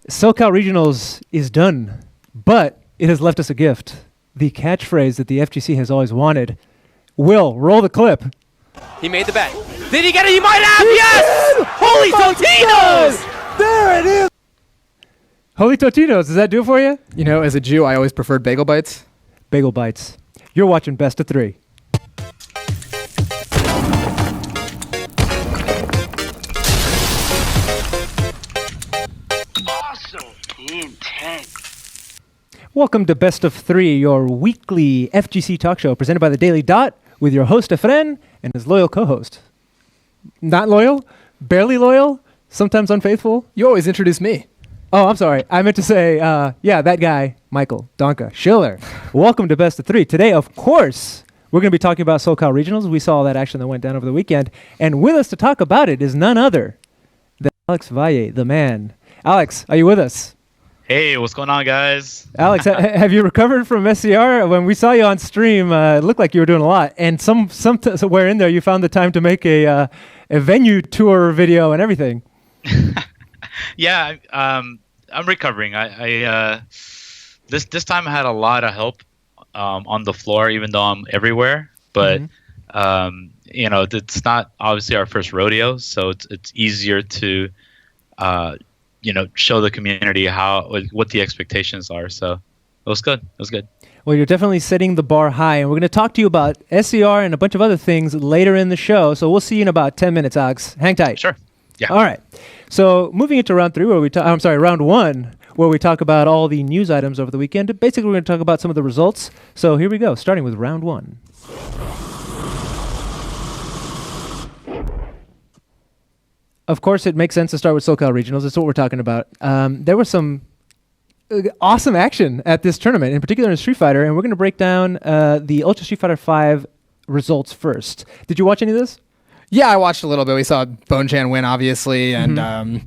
SoCal Regionals is done, but it has left us a gift. The catchphrase that the FGC has always wanted. Will, roll the clip. He made the bet. Did he get it? He might have! Yes! Holy Totinos! There it is! Holy Totinos, does that do it for you? You know, as a Jew, I always preferred bagel bites. Bagel bites. You're watching Best of 3. Awesome. Intense. Welcome to Best of 3, your weekly FGC talk show presented by the Daily Dot with your host Efren and his loyal co-host. Not loyal? Barely loyal? Sometimes unfaithful? You always introduce me. Oh, I'm sorry. I meant to say, that guy, Michael Donka Schiller. Welcome to Best of 3. Today, of course, we're going to be talking about SoCal Regionals. We saw all that action that went down over the weekend. And with us to talk about it is none other than Alex Valle, the man. Alex, are you with us? Hey, what's going on, guys? Alex, have you recovered from SCR? When we saw you on stream, it looked like you were doing a lot. And somewhere in there, you found the time to make a venue tour video and everything. Yeah, I'm recovering. This time I had a lot of help on the floor, even though I'm everywhere. But it's not obviously our first rodeo, so it's easier to show the community what the expectations are. So it was good. Well, you're definitely setting the bar high, and we're going to talk to you about SCR and a bunch of other things later in the show. So we'll see you in about 10 minutes, Alex. Hang tight. Sure. Yeah. All right. So moving into round 3, round 1, where we talk about all the news items over the weekend. Basically, we're going to talk about some of the results. So here we go, starting with round 1. Of course, it makes sense to start with SoCal Regionals. That's what we're talking about. There was some awesome action at this tournament, in particular in Street Fighter, and we're going to break down the Ultra Street Fighter 5 results first. Did you watch any of this? Yeah, I watched a little bit. We saw Bonechan win, obviously, and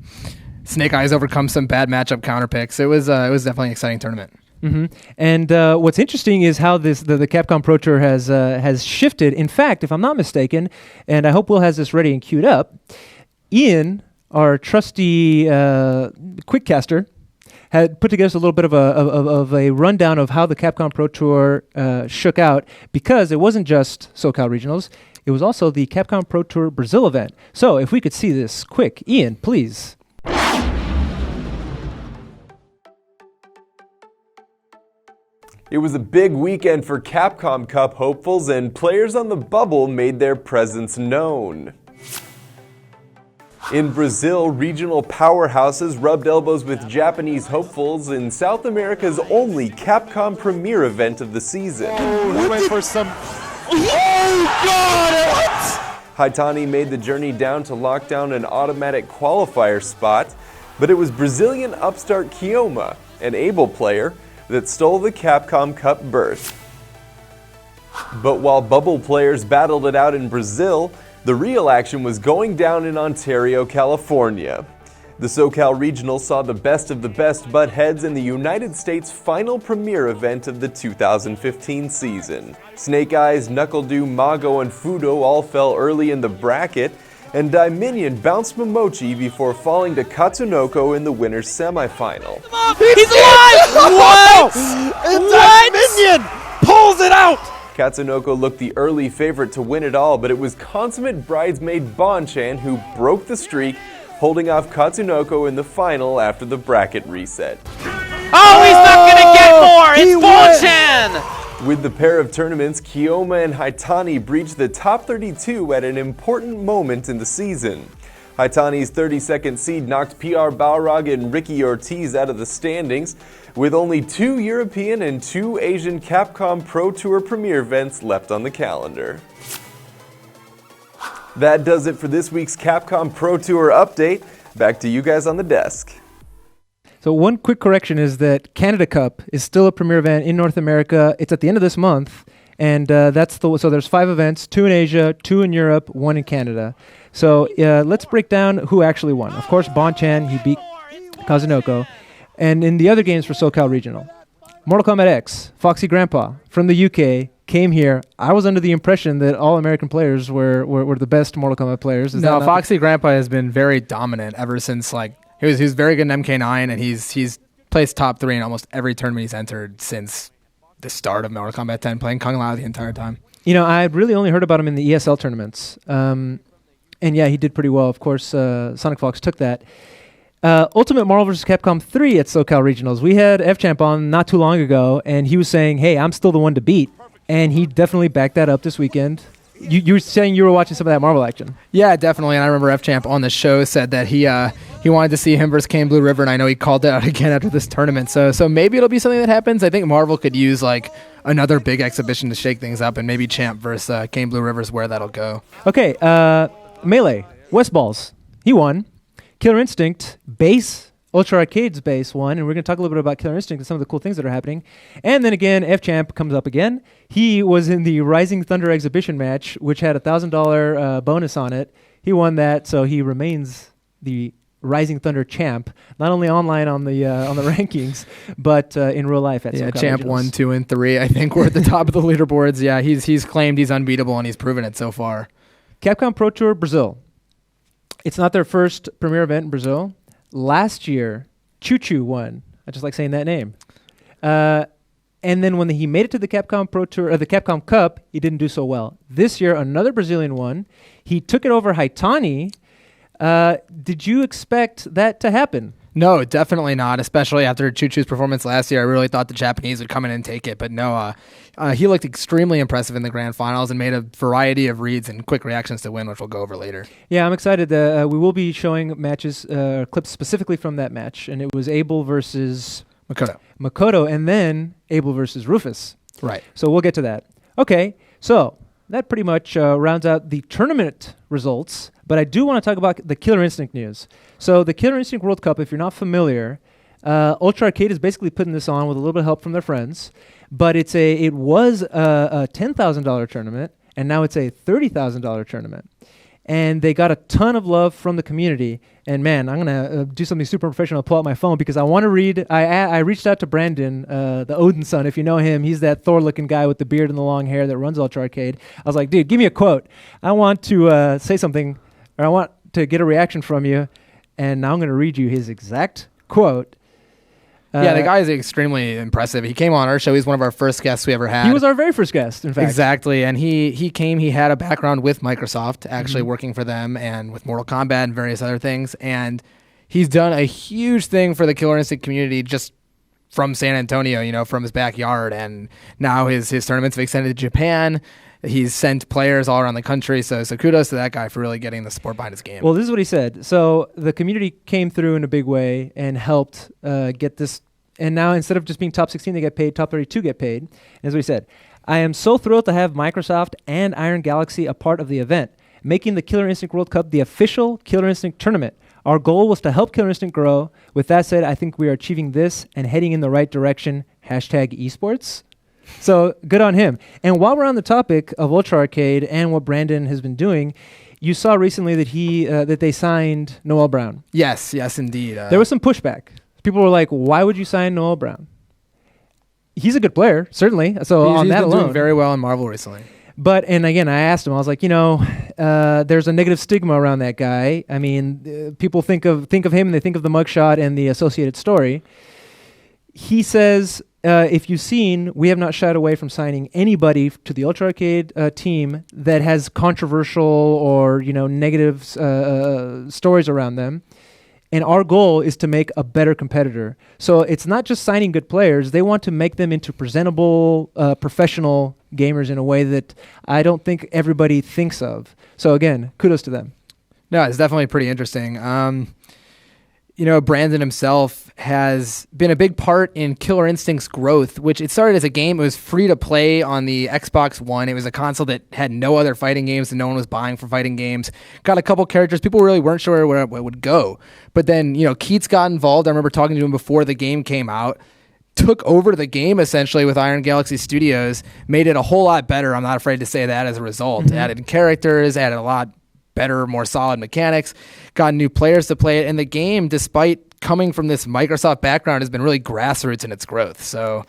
Snake Eyes overcome some bad matchup counter picks. It was definitely an exciting tournament. Mm-hmm. And what's interesting is how the Capcom Pro Tour has shifted. In fact, if I'm not mistaken, and I hope Will has this ready and queued up, Ian, our trusty quickcaster, had put together a little bit of a rundown of how the Capcom Pro Tour shook out, because it wasn't just SoCal Regionals. It was also the Capcom Pro Tour Brazil event. So if we could see this quick. Ian, please. It was a big weekend for Capcom Cup hopefuls, and players on the bubble made their presence known. In Brazil, regional powerhouses rubbed elbows with Japanese hopefuls in South America's only Capcom Premier event of the season. Oh, went for some... Oh, God! Haitani made the journey down to lock down an automatic qualifier spot, but it was Brazilian upstart Kioma, an able player, that stole the Capcom Cup berth. But while bubble players battled it out in Brazil, the real action was going down in Ontario, California. The SoCal Regionals saw the best of the best butt heads in the United States' final premier event of the 2015 season. Snake Eyes, Knuckle Dew, Mago, and Fudo all fell early in the bracket, and Daiminion bounced Momochi before falling to Katsunoko in the winner's semifinal. He's alive! What? Daiminion pulls it out! Katsunoko looked the early favorite to win it all, but it was consummate bridesmaid Bonchan who broke the streak, holding off Katsunoko in the final after the bracket reset. Oh, he's not gonna get more! It's Bonchan! With the pair of tournaments, Kioma and Haitani breached the top 32 at an important moment in the season. Haitani's 32nd seed knocked PR Balrog and Ricky Ortiz out of the standings, with only 2 European and 2 Asian Capcom Pro Tour Premier events left on the calendar. That does it for this week's Capcom Pro Tour update. Back to you guys on the desk. So one quick correction is that Canada Cup is still a premier event in North America. It's at the end of this month, and so there's 5 events, 2 in Asia, 2 in Europe, 1 in Canada. So let's break down who actually won. Of course, Bonchan, he beat Katsunoko. And in the other games for SoCal Regional, Mortal Kombat X, Foxy Grandpa from the UK came here. I was under the impression that all American players were the best Mortal Kombat players. No, Foxy Grandpa has been very dominant ever since He was very good in MK9, and he's placed top 3 in almost every tournament he's entered since the start of Mortal Kombat 10, playing Kung Lao the entire time. You know, I really only heard about him in the ESL tournaments. And yeah, he did pretty well. Of course, Sonic Fox took that. Ultimate Marvel vs. Capcom 3 at SoCal Regionals. We had F-Champ on not too long ago, and he was saying, hey, I'm still the one to beat. And he definitely backed that up this weekend. You were saying you were watching some of that Marvel action. Yeah, definitely. And I remember F-Champ on the show said that he wanted to see him versus Kane Blue River, and I know he called that out again after this tournament. So maybe it'll be something that happens. I think Marvel could use like another big exhibition to shake things up, and maybe Champ versus Kane Blue River is where that'll go. Okay, Melee, West Balls. He won. Killer Instinct, base, Ultra Arcade's base won, and we're going to talk a little bit about Killer Instinct and some of the cool things that are happening. And then again, F-Champ comes up again. He was in the Rising Thunder exhibition match, which had a $1,000 bonus on it. He won that, so he remains the Rising Thunder champ, not only online on the rankings, but in real life at SoCal Champ Regionals. 1, 2, and 3. I think we're at the top of the leaderboards. Yeah, he's claimed he's unbeatable, and he's proven it so far. Capcom Pro Tour Brazil. It's not their first premier event in Brazil. Last year, Choo Choo won. I just like saying that name. And then when he made it to the Capcom Pro Tour, the Capcom Cup, he didn't do so well. This year, another Brazilian won. He took it over Haitani. Did you expect that to happen? No, definitely not, especially after Choo Choo's performance last year. I really thought the Japanese would come in and take it, but no, he looked extremely impressive in the grand finals and made a variety of reads and quick reactions to win, which we'll go over later. Yeah, I'm excited. We will be showing matches, clips specifically from that match, and it was Abel versus Makoto, and then Abel versus Rufus. Right. So we'll get to that. Okay, so that pretty much rounds out the tournament results, but I do want to talk about the Killer Instinct news. So the Killer Instinct World Cup, if you're not familiar, Ultra Arcade is basically putting this on with a little bit of help from their friends, but it was a $10,000 tournament, and now it's a $30,000 tournament. And they got a ton of love from the community. And man, I'm gonna do something super professional. Pull out my phone because I want to read. I reached out to Brandon, the Odin son. If you know him, he's that Thor-looking guy with the beard and the long hair that runs Ultra Arcade. I was like, dude, give me a quote. I want to say something, or I want to get a reaction from you. And now I'm gonna read you his exact quote. Yeah, the guy is extremely impressive. He came on our show. He's one of our first guests we ever had. He was our very first guest, in fact. Exactly, and he came. He had a background with Microsoft, actually working for them, and with Mortal Kombat and various other things. And he's done a huge thing for the Killer Instinct community just from San Antonio, from his backyard. And now his tournaments have extended to Japan. He's sent players all around the country. So kudos to that guy for really getting the support behind his game. Well, this is what he said. So the community came through in a big way and helped get this. And now instead of just being top 16, they get paid. Top 32 get paid. And that's what he said. I am so thrilled to have Microsoft and Iron Galaxy a part of the event, making the Killer Instinct World Cup the official Killer Instinct tournament. Our goal was to help Killer Instinct grow. With that said, I think we are achieving this and heading in the right direction. #esports. So good on him. And while we're on the topic of Ultra Arcade and what Brandon has been doing, you saw recently that that they signed Noel Brown. Yes, indeed. There was some pushback. People were like, "Why would you sign Noel Brown?" He's a good player, certainly. So on that alone, doing very well in Marvel recently. But and again, I asked him. I was like, there's a negative stigma around that guy. I mean, people think of him and they think of the mugshot and the associated story. He says, if you've seen, we have not shied away from signing anybody to the Ultra Arcade team that has controversial or negative stories around them. And our goal is to make a better competitor. So it's not just signing good players. They want to make them into presentable, professional gamers in a way that I don't think everybody thinks of. So again, kudos to them. No, it's definitely pretty interesting. Brandon himself has been a big part in Killer Instinct's growth, which it started as a game. It was free to play on the Xbox One. It was a console that had no other fighting games and no one was buying for fighting games. Got a couple characters. People really weren't sure where it would go. But then, Keats got involved. I remember talking to him before the game came out. Took over the game essentially with Iron Galaxy Studios, made it a whole lot better. I'm not afraid to say that as a result. Mm-hmm. Added characters, added a lot better, more solid mechanics, got new players to play it, and the game, despite coming from this Microsoft background, has been really grassroots in its growth. So,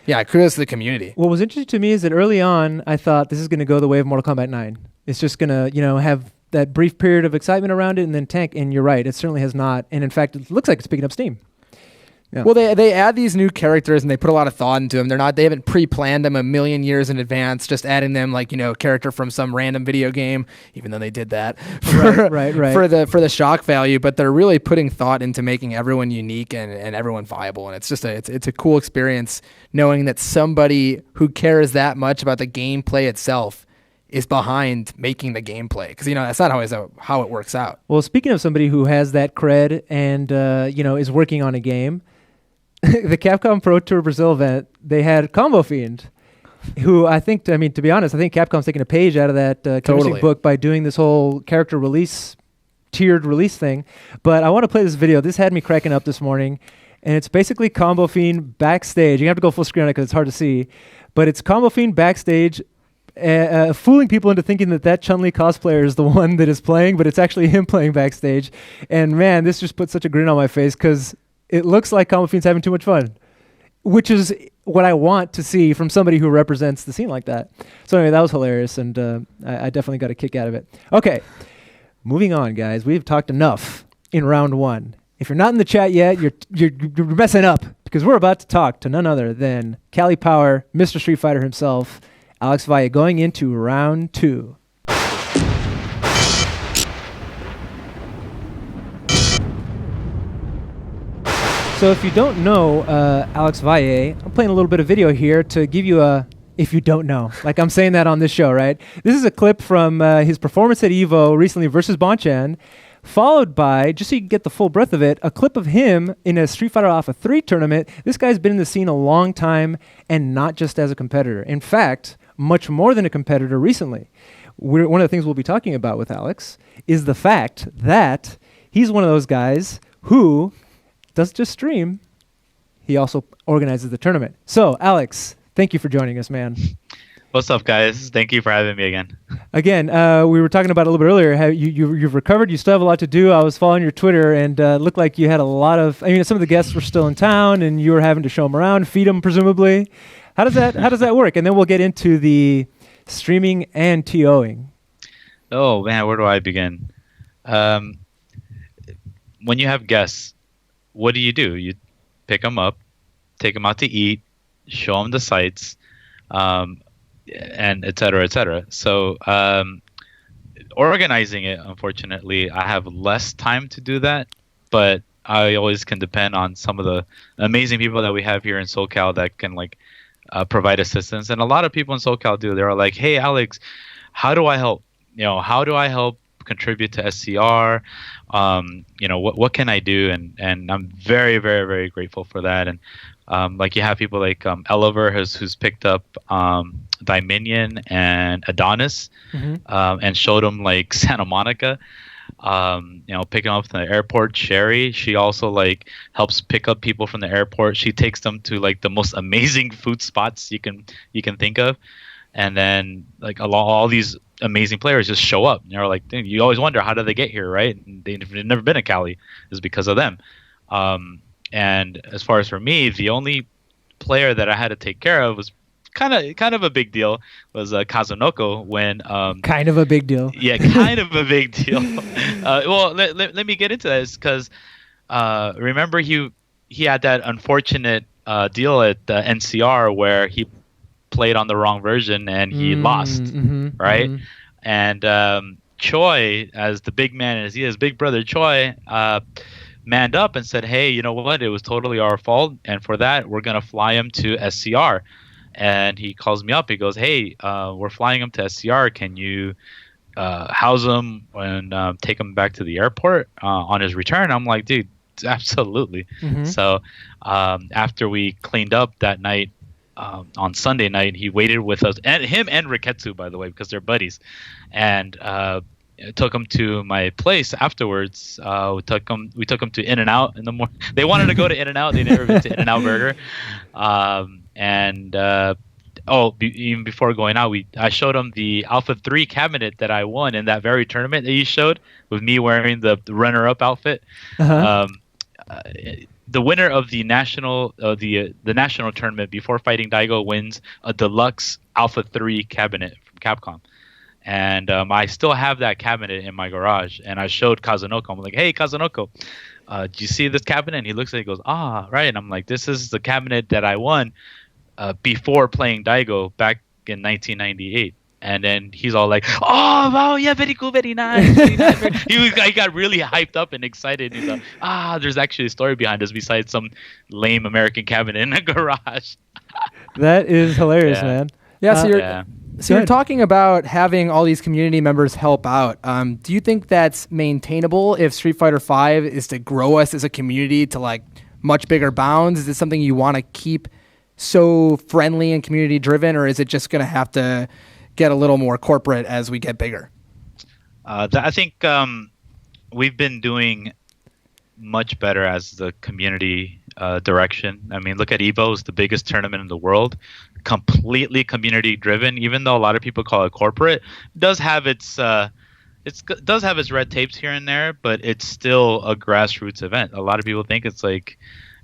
yeah, kudos to the community. What was interesting to me is that early on, I thought this is going to go the way of Mortal Kombat 9. It's just going to, have that brief period of excitement around it and then tank. And you're right, it certainly has not. And in fact, it looks like it's picking up steam. Yeah. Well, they add these new characters and they put a lot of thought into them. They haven't pre-planned them a million years in advance, just adding them like, character from some random video game, even though they did that right. for the shock value. But they're really putting thought into making everyone unique and everyone viable. And it's just it's a cool experience knowing that somebody who cares that much about the gameplay itself is behind making the gameplay, because that's not always how it works out. Well, speaking of somebody who has that cred and is working on a game, the Capcom Pro Tour Brazil event, they had Combo Fiend, who to be honest, I think Capcom's taking a page out of that chemistry book by doing this whole character release, tiered release thing. But I want to play this video. This had me cracking up this morning, and it's basically Combo Fiend backstage. You have to go full screen on it because it's hard to see, but it's Combo Fiend backstage, fooling people into thinking that Chun-Li cosplayer is the one that is playing, but it's actually him playing backstage. And man, this just put such a grin on my face because it looks like Combo Fiend's having too much fun, which is what I want to see from somebody who represents the scene like that. So anyway, that was hilarious, and I definitely got a kick out of it. Okay, moving on, guys. We've talked enough in round one. If you're not in the chat yet, you're messing up, because we're about to talk to none other than Cali Power, Mr. Street Fighter himself, Alex Valle, going into round two. So if you don't know Alex Valle, I'm playing a little bit of video here to give you if you don't know. Like I'm saying that on this show, right? This is a clip from his performance at EVO recently versus Bonchan, followed by, just so you can get the full breadth of it, a clip of him in a Street Fighter Alpha 3 tournament. This guy's been in the scene a long time, and not just as a competitor. In fact, much more than a competitor recently. One of the things we'll be talking about with Alex is the fact that he's one of those guys who doesn't just stream, he also organizes the tournament. So, Alex, thank you for joining us, man. What's up, guys? Thank you for having me again. Again, we were talking about it a little bit earlier. How you've recovered. You still have a lot to do. I was following your Twitter, and looked like you had a lot of. Some of the guests were still in town, and you were having to show them around, feed them, presumably. How does that work? And then we'll get into the streaming and TOing. Oh man, where do I begin? When you have guests, what do? You pick them up, take them out to eat, show them the sights, and et cetera, et cetera. So organizing it, unfortunately, I have less time to do that, but I always can depend on some of the amazing people that we have here in SoCal that can provide assistance. And a lot of people in SoCal do. They're like, hey, Alex, how do I help? How do I help contribute to SCR? What can I do? And I'm very, very, very grateful for that. And you have people like Eliver who's picked up Dominion and Adonis, and showed them Santa Monica. Picking up from the airport. Sherry, she also helps pick up people from the airport. She takes them to the most amazing food spots you can think of, and then all these amazing players just show up. And you're dude, you always wonder, how did they get here, right? And they've never been to Cali. It's because of them. And as far as for me, the only player that I had to take care of was kind of a big deal, was Kazunoko when kind of a big deal. Yeah, kind of a big deal. Well, let me get into this, because remember he had that unfortunate deal at the NCR where he played on the wrong version and he lost, right? And Choi, as the big man as he is, big brother Choi, manned up and said, hey, you know what, it was totally our fault, and for that we're gonna fly him to SCR. And he calls me up. He goes, hey, we're flying him to SCR. Can you house him and take him back to the airport on his return? I'm like, dude, absolutely. So after we cleaned up that night, on Sunday night, he waited with us, and him and Riketsu, by the way, because they're buddies, and took him to my place afterwards. We took him to In-N-Out in the morning. They wanted to go to In-N-Out. They never been to In-N-Out Burger. Even before going out, I showed him the Alpha 3 cabinet that I won in that very tournament that you showed, with me wearing the runner-up outfit. The winner of the national national tournament before fighting Daigo wins a deluxe Alpha 3 cabinet from Capcom. And I still have that cabinet in my garage. And I showed Kazunoko. I'm like, hey, Kazunoko, do you see this cabinet? And he looks at it and goes, ah, right. And I'm like, this is the cabinet that I won before playing Daigo back in 1998. And then he's all like, oh, wow, yeah, very cool, very nice. Very nice. He got really hyped up and excited. He's like, there's actually a story behind this besides some lame American cabinet in a garage. That is hilarious, man. Yeah, so you're talking about having all these community members help out. Do you think that's maintainable if Street Fighter V is to grow us as a community to like much bigger bounds? Is it something you want to keep so friendly and community driven, or is it just going to have to get a little more corporate as we get bigger? I think we've been doing much better as the community direction. I mean, look at Evo, it's the biggest tournament in the world, completely community driven. Even though a lot of people call it corporate, it does have its red tapes here and there, but it's still a grassroots event. A lot of people think it's like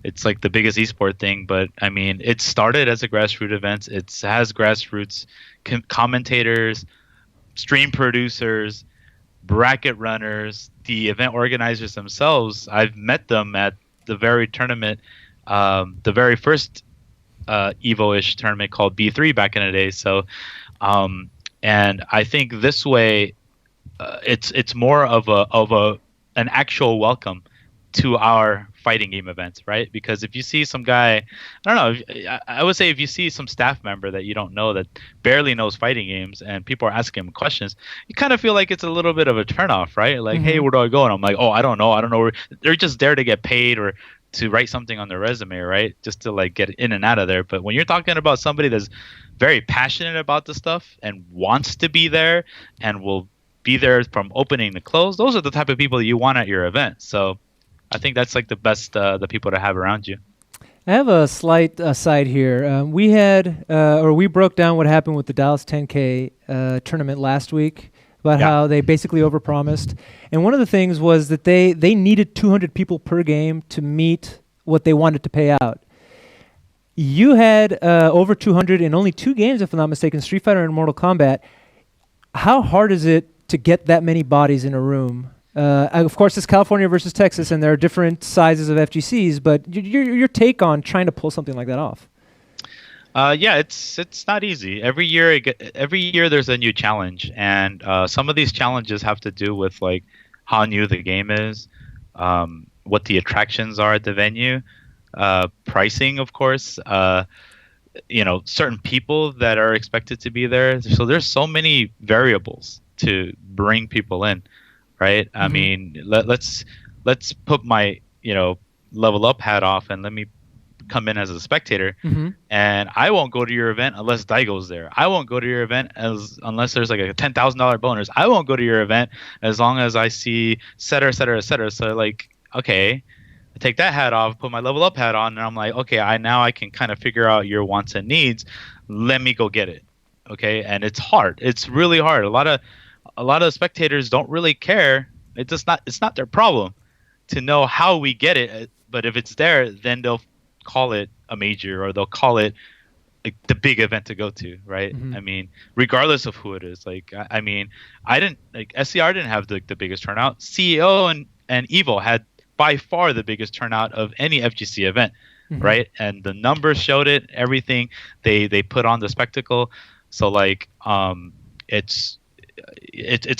the biggest esport thing, but I mean, it started as a grassroots event. It has grassroots commentators, stream producers, bracket runners, the event organizers themselves. I've met them at the very tournament, the very first Evo-ish tournament called B3 back in the day. So, and I think this way, it's more of an actual welcome to our fighting game events, right? Because if you see some guy, I don't know, I would say if you see some staff member that you don't know that barely knows fighting games and people are asking him questions, you kind of feel like it's a little bit of a turnoff, right? Like, hey, where do I go? And I'm like, oh, I don't know. They're just there to get paid or to write something on their resume, right? Just to like get in and out of there. But when you're talking about somebody that's very passionate about the stuff and wants to be there and will be there from opening to close, those are the type of people you want at your event. So I think that's like the best the people to have around you. I have a slight aside here. We broke down what happened with the Dallas 10K tournament last week about how they basically overpromised. And one of the things was that they needed 200 people per game to meet what they wanted to pay out. You had over 200 in only 2 games, if I'm not mistaken, Street Fighter and Mortal Kombat. How hard is it to get that many bodies in a room? Of course, it's California versus Texas, and there are different sizes of FGCs. But your take on trying to pull something like that off? It's not easy. Every year there's a new challenge, and some of these challenges have to do with like how new the game is, what the attractions are at the venue, pricing, of course. Certain people that are expected to be there. So there's so many variables to bring people in. Right. I mean, let's put my, level up hat off and let me come in as a spectator. And I won't go to your event unless Daigo's there. I won't go to your event unless there's like a $10,000 bonus. I won't go to your event as long as I see et cetera, et cetera, et cetera. So like, okay, I take that hat off, put my level up hat on, and I'm like, okay, I can kind of figure out your wants and needs. Let me go get it. Okay. And it's hard. It's really hard. A lot of spectators don't really care. It's not their problem to know how we get it. But if it's there, then they'll call it a major or they'll call it like the big event to go to, right? I mean, regardless of who it is. Like, I mean, SCR didn't have the biggest turnout. CEO and Evo had by far the biggest turnout of any FGC event, right? And the numbers showed it. Everything they put on the spectacle. So like, it's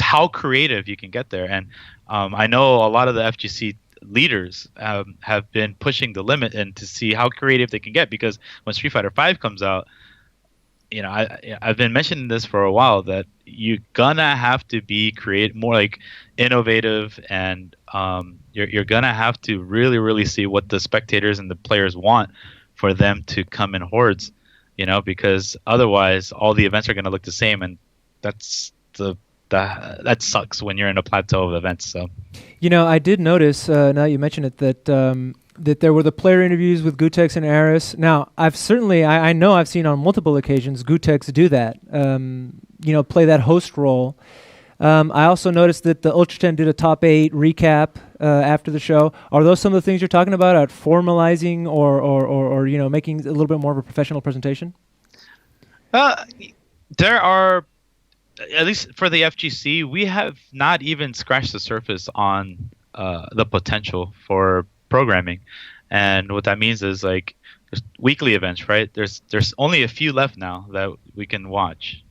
how creative you can get there. And I know a lot of the FGC leaders have been pushing the limit and to see how creative they can get, because when Street Fighter V comes out, I've been mentioning this for a while that you're gonna have to be more like innovative, and you're gonna have to really, really see what the spectators and the players want for them to come in hordes, because otherwise all the events are gonna look the same, and that sucks when you're in a plateau of events. So, I did notice now that you mention it that there were the player interviews with Gutex and Aris. Now, I know I've seen on multiple occasions Gutex do that. Play that host role. I also noticed that the Ultra 10 did a top 8 recap after the show. Are those some of the things you're talking about at formalizing or making a little bit more of a professional presentation? There are at least for the FGC, we have not even scratched the surface on the potential for programming. And what that means is like there's weekly events, right? There's only a few left now that we can watch.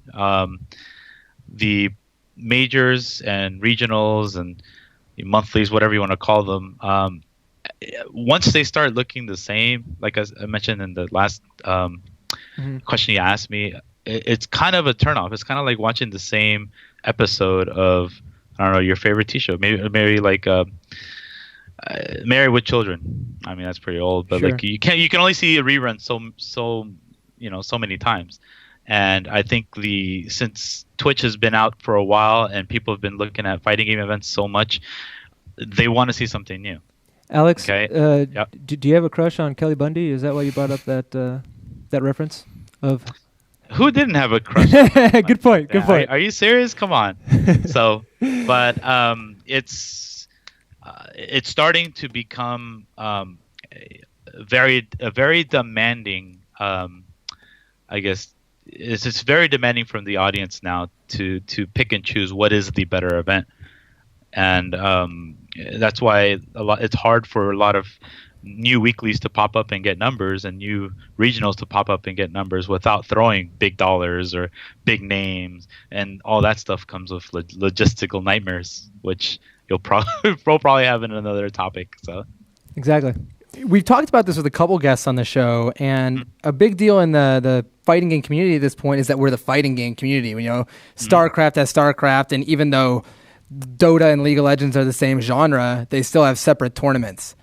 The majors and regionals and monthlies, whatever you want to call them, once they start looking the same, like as I mentioned in the last question you asked me, it's kind of a turnoff. It's kind of like watching the same episode of, I don't know, your favorite T show, maybe like Married with Children. I mean, that's pretty old, but like you can only see a rerun so many times. And I think since Twitch has been out for a while and people have been looking at fighting game events so much, they want to see something new. Alex, okay. Do you have a crush on Kelly Bundy? Is that why you brought up that reference of? Who didn't have a crush? Good point. Good point. Are you serious? Come on. But it's starting to become a very demanding. I guess it's very demanding from the audience now to pick and choose what is the better event, and that's why it's hard for a lot of new weeklies to pop up and get numbers and new regionals to pop up and get numbers without throwing big dollars or big names, and all that stuff comes with logistical nightmares, which we'll probably have in another topic. So exactly. We've talked about this with a couple guests on the show, and a big deal in the fighting game community at this point is that we're the fighting game community. StarCraft has StarCraft, and even though Dota and League of Legends are the same genre, they still have separate tournaments.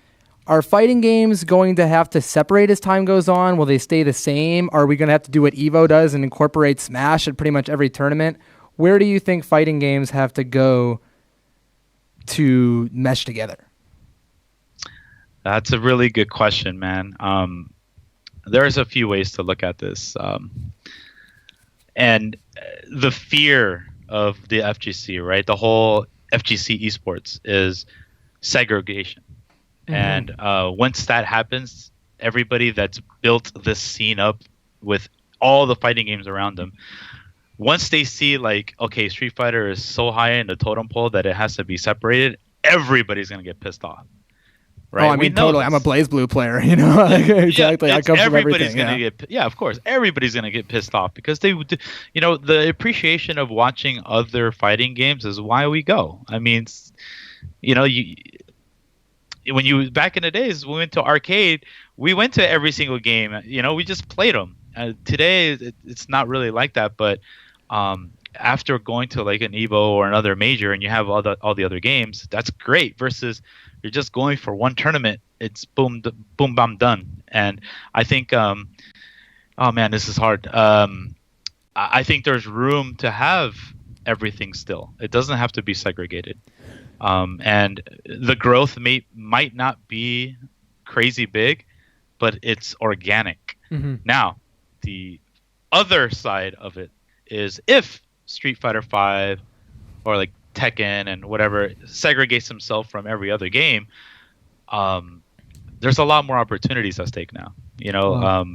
Are fighting games going to have to separate as time goes on? Will they stay the same? Are we going to have to do what EVO does and incorporate Smash at pretty much every tournament? Where do you think fighting games have to go to mesh together? That's a really good question, man. There's a few ways to look at this. And the fear of the FGC, right? The whole FGC Esports is segregation. And once that happens, everybody that's built this scene up with all the fighting games around them, once they see like, okay, Street Fighter is so high in the totem pole that it has to be separated, everybody's going to get pissed off. Right? Oh, I mean, totally. I'm a Blaze Blue player, exactly. I come from everything. Of course. Everybody's going to get pissed off because the appreciation of watching other fighting games is why we go. I mean, back in the days, we went to arcade, we went to every single game, we just played them. Today, it's not really like that, but after going to like an EVO or another major and you have all the other games, that's great versus you're just going for one tournament. It's boom, bam, done. And I think, oh man, this is hard. I think there's room to have everything still. It doesn't have to be segregated. And the growth might not be crazy big, but it's organic. Mm-hmm. Now, the other side of it is if Street Fighter V or like Tekken and whatever segregates himself from every other game, there's a lot more opportunities at stake now. Wow.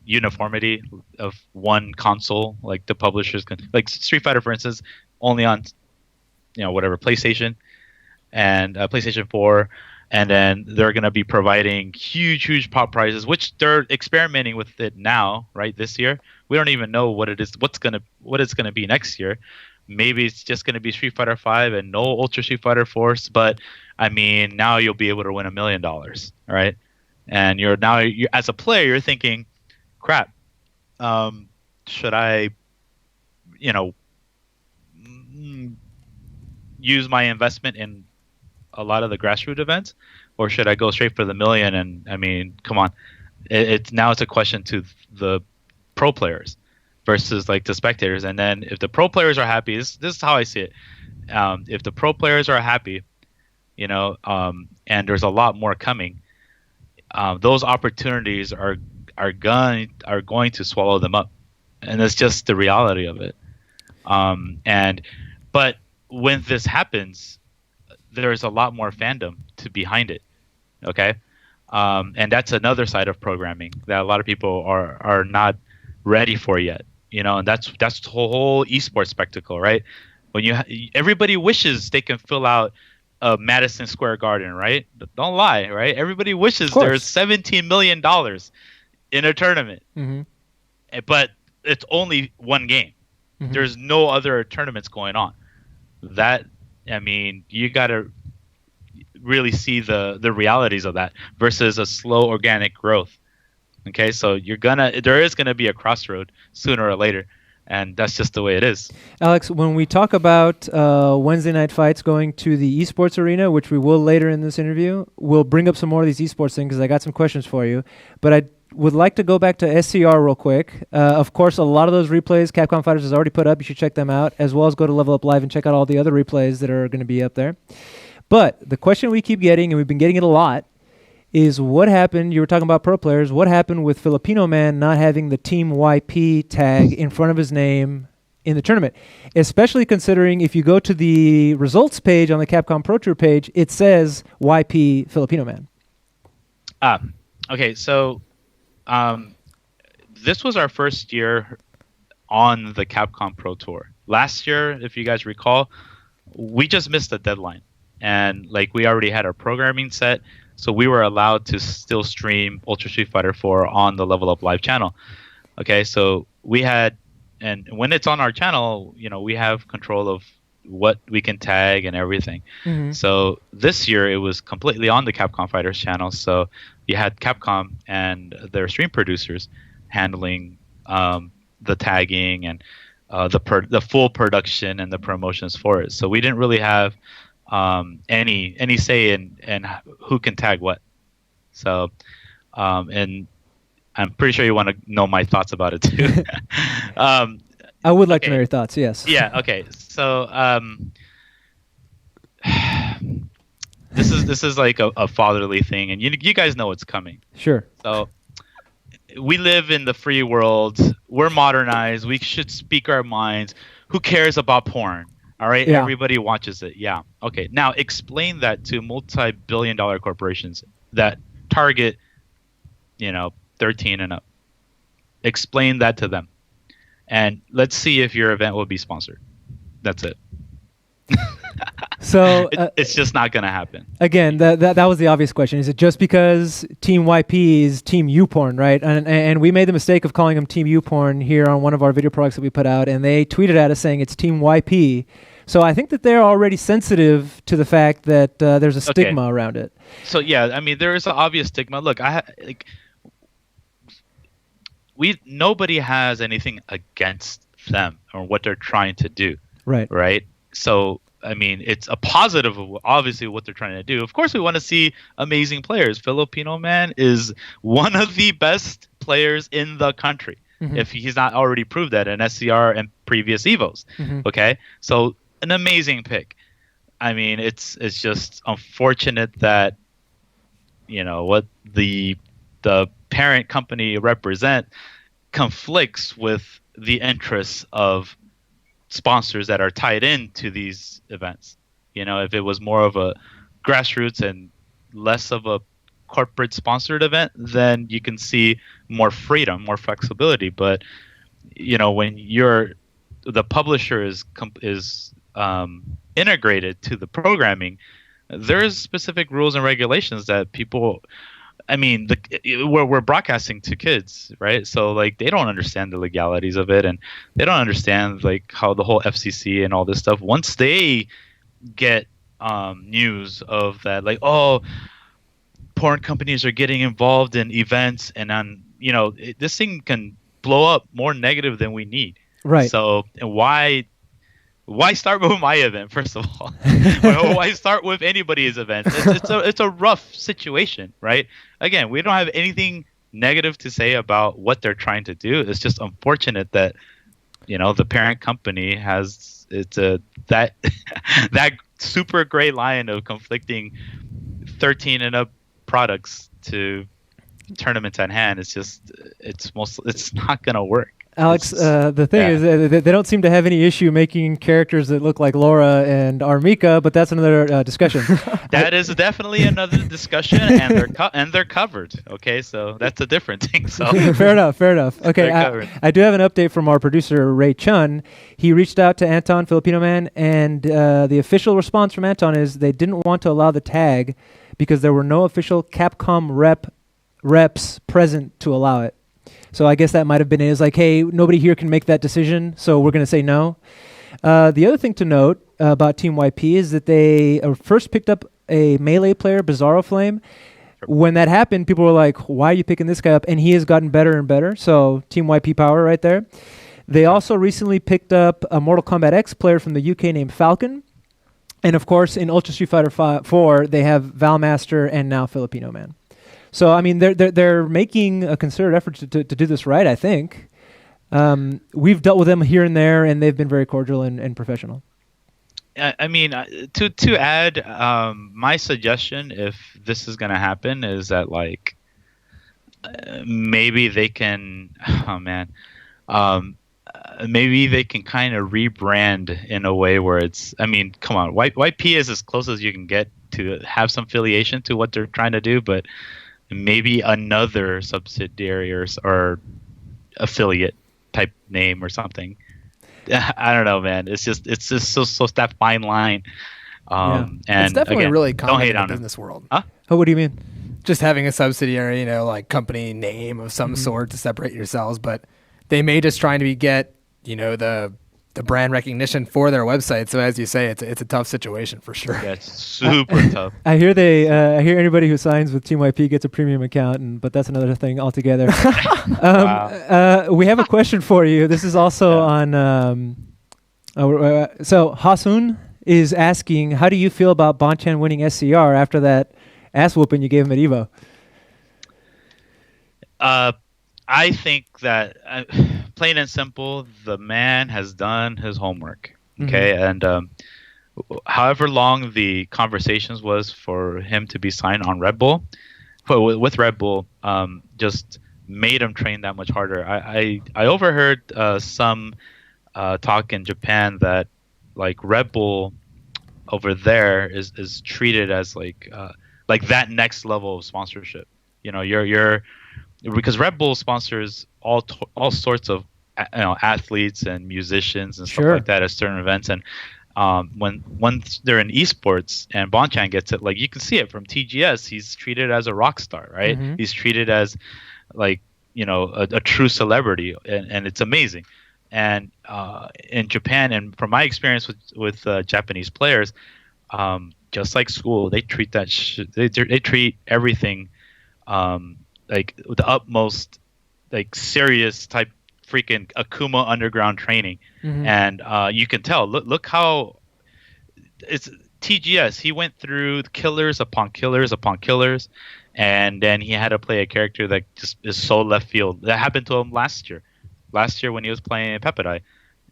Uniformity of one console, like the publishers can, like Street Fighter, for instance, only on PlayStation and PlayStation 4, and then they're going to be providing huge pop prizes, which they're experimenting with it now, right? This year, we don't even know what it is, what it's going to be next year. Maybe it's just going to be Street Fighter 5 and no Ultra Street Fighter Force, but I mean, now you'll be able to win $1 million, right? And you're as a player, you're thinking, crap, should I, use my investment in a lot of the grassroots events, or should I go straight for the $1 million? And I mean, come on, it's a question to the pro players versus like the spectators. And then if the pro players are happy, this is how I see it. If the pro players are happy, and there's a lot more coming, those opportunities are going to swallow them up, and that's just the reality of it. But when this happens, there's a lot more fandom behind it. Okay, and that's another side of programming that a lot of people are not ready for yet. And that's the whole esports spectacle, right? When everybody wishes they can fill out Madison Square Garden, right? Don't lie, right? Everybody wishes there's $17 million in a tournament, but it's only one game. There's no other tournaments going on. You got to really see the realities of that versus a slow organic growth. Okay, so there is gonna be a crossroad sooner or later, and that's just the way it is. Alex, when we talk about Wednesday night fights going to the esports arena, which we will later in this interview, we'll bring up some more of these esports things because I got some questions for you. But I would like to go back to SCR real quick. Of course, a lot of those replays Capcom Fighters has already put up. You should check them out, as well as go to Level Up Live and check out all the other replays that are going to be up there. But the question we keep getting, and we've been getting it a lot, is what happened. You were talking about pro players. What happened with Filipino Man not having the Team YP tag in front of his name in the tournament? Especially considering if you go to the results page on the Capcom Pro Tour page, it says YP Filipino Man. Okay, so this was our first year on the Capcom Pro Tour. Last year, if you guys recall, we just missed the deadline. And we already had our programming set. So we were allowed to still stream Ultra Street Fighter 4 on the Level Up Live channel. Okay, so and when it's on our channel, we have control of what we can tag and everything. So this year it was completely on the Capcom Fighters channel. So you had Capcom and their stream producers handling the tagging and the full production and the promotions for it. So we didn't really have any say in who can tag what. So, and I'm pretty sure you want to know my thoughts about it too. I would like to know your thoughts. Yes. Yeah. Okay. So, this is like a fatherly thing, and you guys know it's coming. Sure. So, we live in the free world. We're modernized. We should speak our minds. Who cares about porn? All right, yeah. Everybody watches it. Yeah. Okay. Now explain that to multi-billion-dollar corporations that target, 13 and up. Explain that to them, and let's see if your event will be sponsored. That's it. So it's just not going to happen. Again, that was the obvious question. Is it just because Team YP is Team YouPorn, right? And we made the mistake of calling them Team YouPorn here on one of our video products that we put out, and they tweeted at us saying it's Team YP. So I think that they're already sensitive to the fact that there's a stigma around it. So yeah, there is an obvious stigma. Look, nobody has anything against them or what they're trying to do. Right. Right. So it's a positive of obviously what they're trying to do. Of course, we want to see amazing players. Filipino Man is one of the best players in the country. If he's not already proved that in SCR and previous Evos. Okay, so an amazing pick. It's just unfortunate that what the parent company represent conflicts with the interests of sponsors that are tied into these events. If it was more of a grassroots and less of a corporate sponsored event, then you can see more freedom, more flexibility. But when the publisher is integrated to the programming, there's specific rules and regulations that people. We're broadcasting to kids, right? So they don't understand the legalities of it, and they don't understand how the whole FCC and all this stuff. Once they get news of that, porn companies are getting involved in events, and this thing can blow up more negative than we need. Right. So why start with my event, first of all? Why start with anybody's event? It's a rough situation, right? Again, we don't have anything negative to say about what they're trying to do. It's just unfortunate that the parent company has that super gray line of conflicting 13 and up products to tournaments at hand. It's not gonna work. Alex, the thing is they don't seem to have any issue making characters that look like Laura and Armika, but that's another discussion. That is definitely another discussion, and they're covered. Okay, so that's a different thing. So Fair enough. Okay, I do have an update from our producer Ray Chun. He reached out to Anton Filipino Man, and the official response from Anton is they didn't want to allow the tag because there were no official Capcom reps present to allow it. So I guess that might have been it. It's like, hey, nobody here can make that decision, so we're going to say no. The other thing to note about Team YP is that they first picked up a Melee player, Bizarro Flame. When that happened, people were like, why are you picking this guy up? And he has gotten better and better. So Team YP power right there. They also recently picked up a Mortal Kombat X player from the UK named Falcon. And of course, in Ultra Street Fighter 4, they have Valmaster and now Filipino Man. So I mean, they're making a concerted effort to do this right. I think we've dealt with them here and there, and they've been very cordial and professional. I mean, to add, my suggestion, if this is going to happen, is that like maybe they can. Oh man, maybe they can kind of rebrand in a way where it's. I mean, come on, YP is as close as you can get to have some affiliation to what they're trying to do, but maybe another subsidiary or affiliate type name or something. I don't know, man. It's just so that fine line. And it's definitely again, really common don't hate in the on business world. Huh? Oh, what do you mean? Just having a subsidiary, like company name of some sort to separate yourselves, but they may just trying to get, the brand recognition for their website. So as you say, it's a tough situation for sure. Yeah, it's super tough. I hear I hear anybody who signs with Team YP gets a premium account, but that's another thing altogether. We have a question for you. This is also on. So Hasun is asking, how do you feel about Bonchan winning SCR after that ass whooping you gave him at Evo? I think that, plain and simple, the man has done his homework. Okay, and however long the conversations was for him to be signed on Red Bull, with Red Bull, just made him train that much harder. I overheard some talk in Japan that like Red Bull over there is treated as like that next level of sponsorship. You're because Red Bull sponsors all sorts of athletes and musicians and stuff like that at certain events, and once they're in esports and Bonchan gets it, like you can see it from TGS, he's treated as a rock star, right? He's treated as like a true celebrity, and it's amazing. And in Japan, and from my experience with Japanese players, just like school, they treat that they treat everything like the utmost like serious type freaking Akuma underground training. And you can tell, look how it's TGS. He went through killers upon killers upon killers, and then he had to play a character that just is so left field. That happened to him last year when he was playing Pepidai,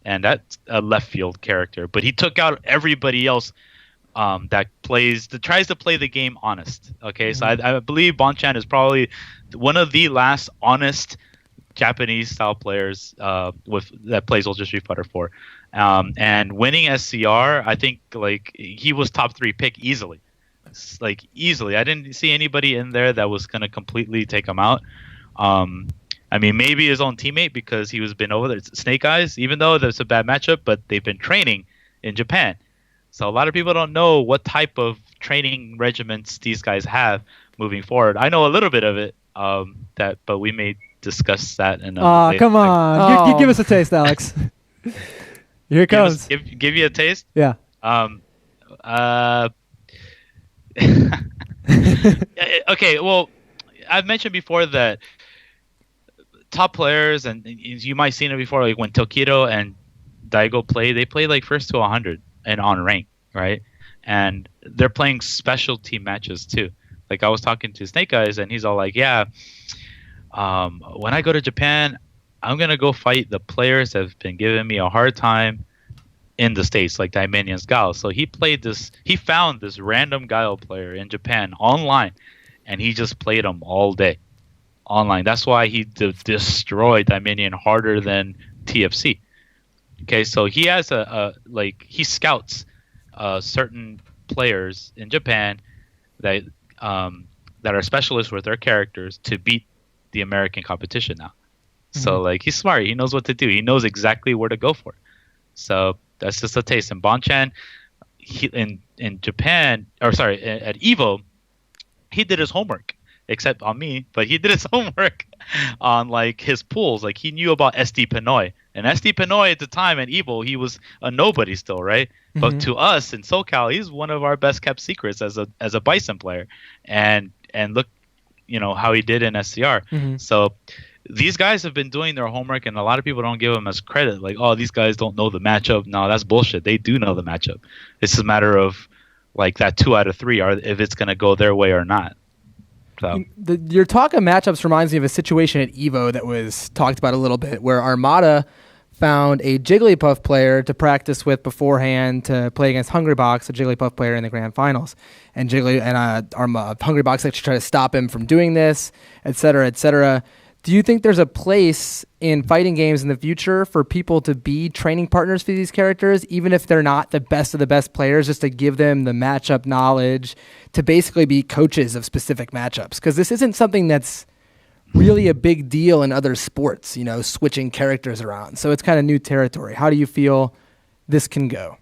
and that's a left field character, but he took out everybody else that tries to play the game honest. Okay, so I believe Bonchan is probably one of the last honest Japanese style players that plays Ultra Street Fighter 4, and winning SCR, I think like he was top 3 pick easily. Easily. I didn't see anybody in there that was gonna completely take him out. I mean, maybe his own teammate, because he was been over there. It's Snake Eyes, even though there's a bad matchup, but they've been training in Japan. So a lot of people don't know what type of training regiments these guys have moving forward. I know a little bit of it, but we may discuss that in a come on. Give us a taste, Alex. Here it comes. Give you a taste? Yeah. Okay, well, I've mentioned before that top players, and you might have seen it before, like when Tokido and Daigo they play like first to 100 and on rank, right? And they're playing specialty matches too. Like I was talking to Snake Eyes, and he's all like, yeah, when I go to Japan, I'm going to go fight the players that have been giving me a hard time in the States, like Daimanian's Gao. So he found this random Gao player in Japan online, and he just played him all day. online. That's why he destroyed Dominion harder than TFC. Okay, so he has he scouts certain players in Japan that are specialists with their characters to beat the American competition now. So like he's smart. He knows what to do. He knows exactly where to go for. So that's just a taste. And Bonchan, in Japan, at Evo, he did his homework. Except on me, but he did his homework on like his pools. Like he knew about SD Pinoy, and SD Pinoy at the time at Evo, he was a nobody still, right? But to us in SoCal, he's one of our best kept secrets as a Bison player, and look, how he did in SCR. So these guys have been doing their homework, and a lot of people don't give them as credit. Like, oh, these guys don't know the matchup. No, that's bullshit. They do know the matchup. It's a matter of like that 2 out of 3, if it's gonna go their way or not. So. Your talk of matchups reminds me of a situation at EVO that was talked about a little bit, where Armada found a Jigglypuff player to practice with beforehand to play against Hungrybox, a Jigglypuff player in the grand finals. And Hungrybox actually tried to stop him from doing this, et cetera, et cetera. Do you think there's a place in fighting games in the future for people to be training partners for these characters, even if they're not the best of the best players, just to give them the matchup knowledge, to basically be coaches of specific matchups? Because this isn't something that's really a big deal in other sports, switching characters around. So it's kind of new territory. How do you feel this can go?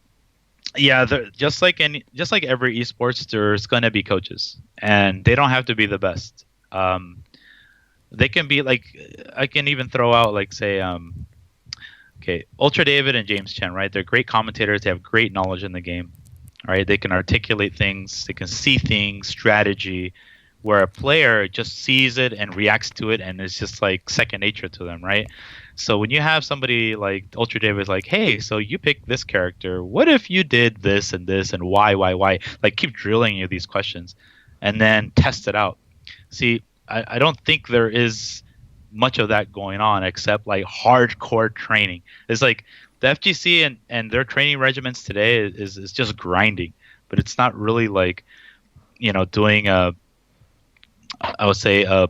Yeah, just like every esports, there's going to be coaches, and they don't have to be the best. They can be like, I can even throw out like say, Ultra David and James Chen, right? They're great commentators. They have great knowledge in the game, right? They can articulate things. They can see things, strategy, where a player just sees it and reacts to it, and it's just like second nature to them, right? So when you have somebody like Ultra David, like, hey, so you picked this character. What if you did this and this and why? Like keep drilling you these questions, and then test it out. See, I don't think there is much of that going on except like hardcore training. It's like the FGC and their training regimens today is just grinding, but it's not really like, doing I would say a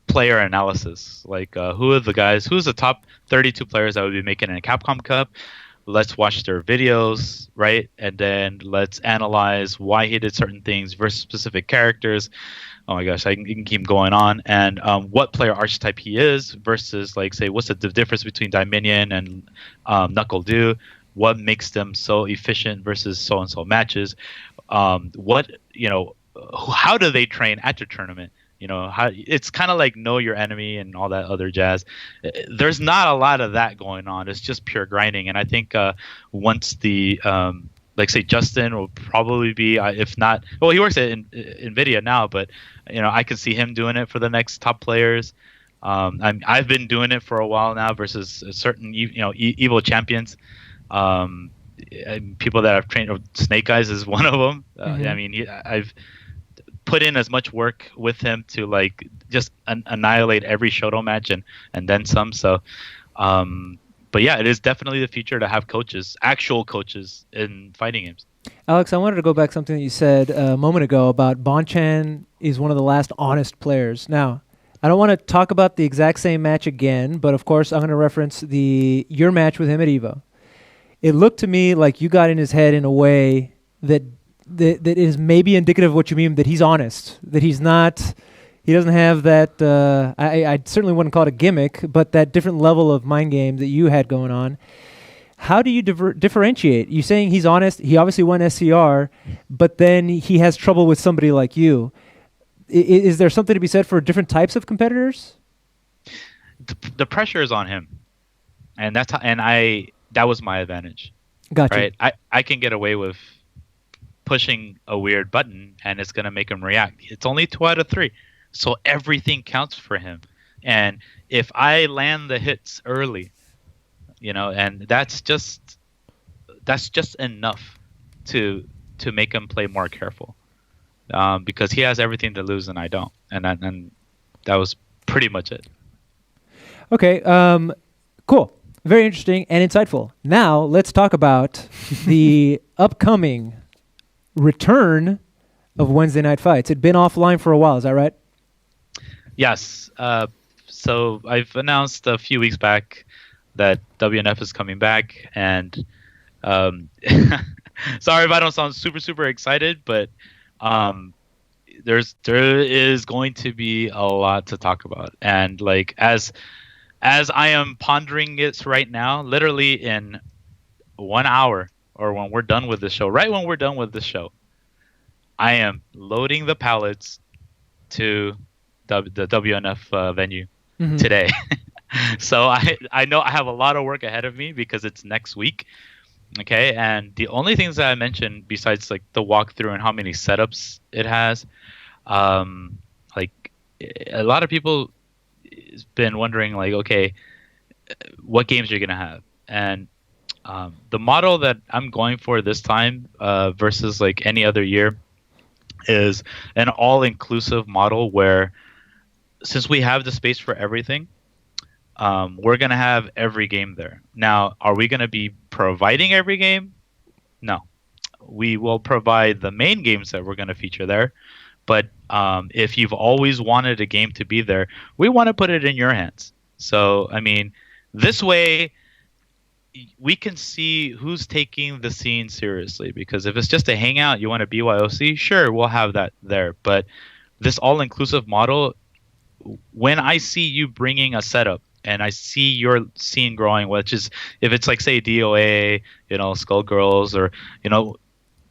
player analysis. Like who's the top 32 players that would be making a Capcom Cup? Let's watch their videos, right? And then let's analyze why he did certain things versus specific characters. Oh my gosh, I can keep going on. And what player archetype he is versus, like, say, what's the difference between Dominion and Knuckle Dew? What makes them so efficient versus so-and-so matches? How do they train at the tournament? It's kind of like know your enemy and all that other jazz. There's not a lot of that going on. It's just pure grinding. And I think once the like say Justin will probably be, if not, well, he works at NVIDIA now, but I could see him doing it for the next top players. I've been doing it for a while now versus certain Evo champions. People that I've trained, Snake Eyes is one of them. I mean, I've put in as much work with him to like just annihilate every Shoto match and then some. So, but yeah, it is definitely the future to have coaches, actual coaches in fighting games. Alex, I wanted to go back to something that you said a moment ago about Bonchan is one of the last honest players. Now, I don't want to talk about the exact same match again, but of course I'm going to reference your match with him at EVO. It looked to me like you got in his head in a way that is maybe indicative of what you mean, that he's honest, that he doesn't have that, I certainly wouldn't call it a gimmick, but that different level of mind game that you had going on. How do you differentiate? You're saying he's honest, he obviously won SCR, but then he has trouble with somebody like you. Is there something to be said for different types of competitors? The pressure is on him, and that was my advantage. Gotcha. Right? I can get away with pushing a weird button, and it's going to make him react. It's only 2 out of 3, so everything counts for him. And if I land the hits early, and that's just enough to make him play more careful, because he has everything to lose and I don't, and that was pretty much it. Okay, cool, very interesting and insightful. Now let's talk about the upcoming return of Wednesday Night Fights. It'd been offline for a while, is that right? Yes. So I've announced a few weeks back that WNF is coming back, and sorry if I don't sound super excited, but there is going to be a lot to talk about, and like as I am pondering it right now, literally in 1 hour, or when we're done with the show, right when we're done with the show, I am loading the pallets to the WNF venue today. So I know I have a lot of work ahead of me because it's next week. Okay, and the only things that I mentioned besides like the walkthrough and how many setups it has, like a lot of people has been wondering like, okay, what games you're gonna have, and the model that I'm going for this time versus like any other year is an all-inclusive model where, since we have the space for everything, we're going to have every game there. Now, are we going to be providing every game? No. We will provide the main games that we're going to feature there. But if you've always wanted a game to be there, we want to put it in your hands. So, I mean, this way we can see who's taking the scene seriously, because if it's just a hangout, you want a BYOC, sure, we'll have that there. But this all-inclusive model, when I see you bringing a setup and I see your scene growing, which is if it's like say DOA, Skullgirls, or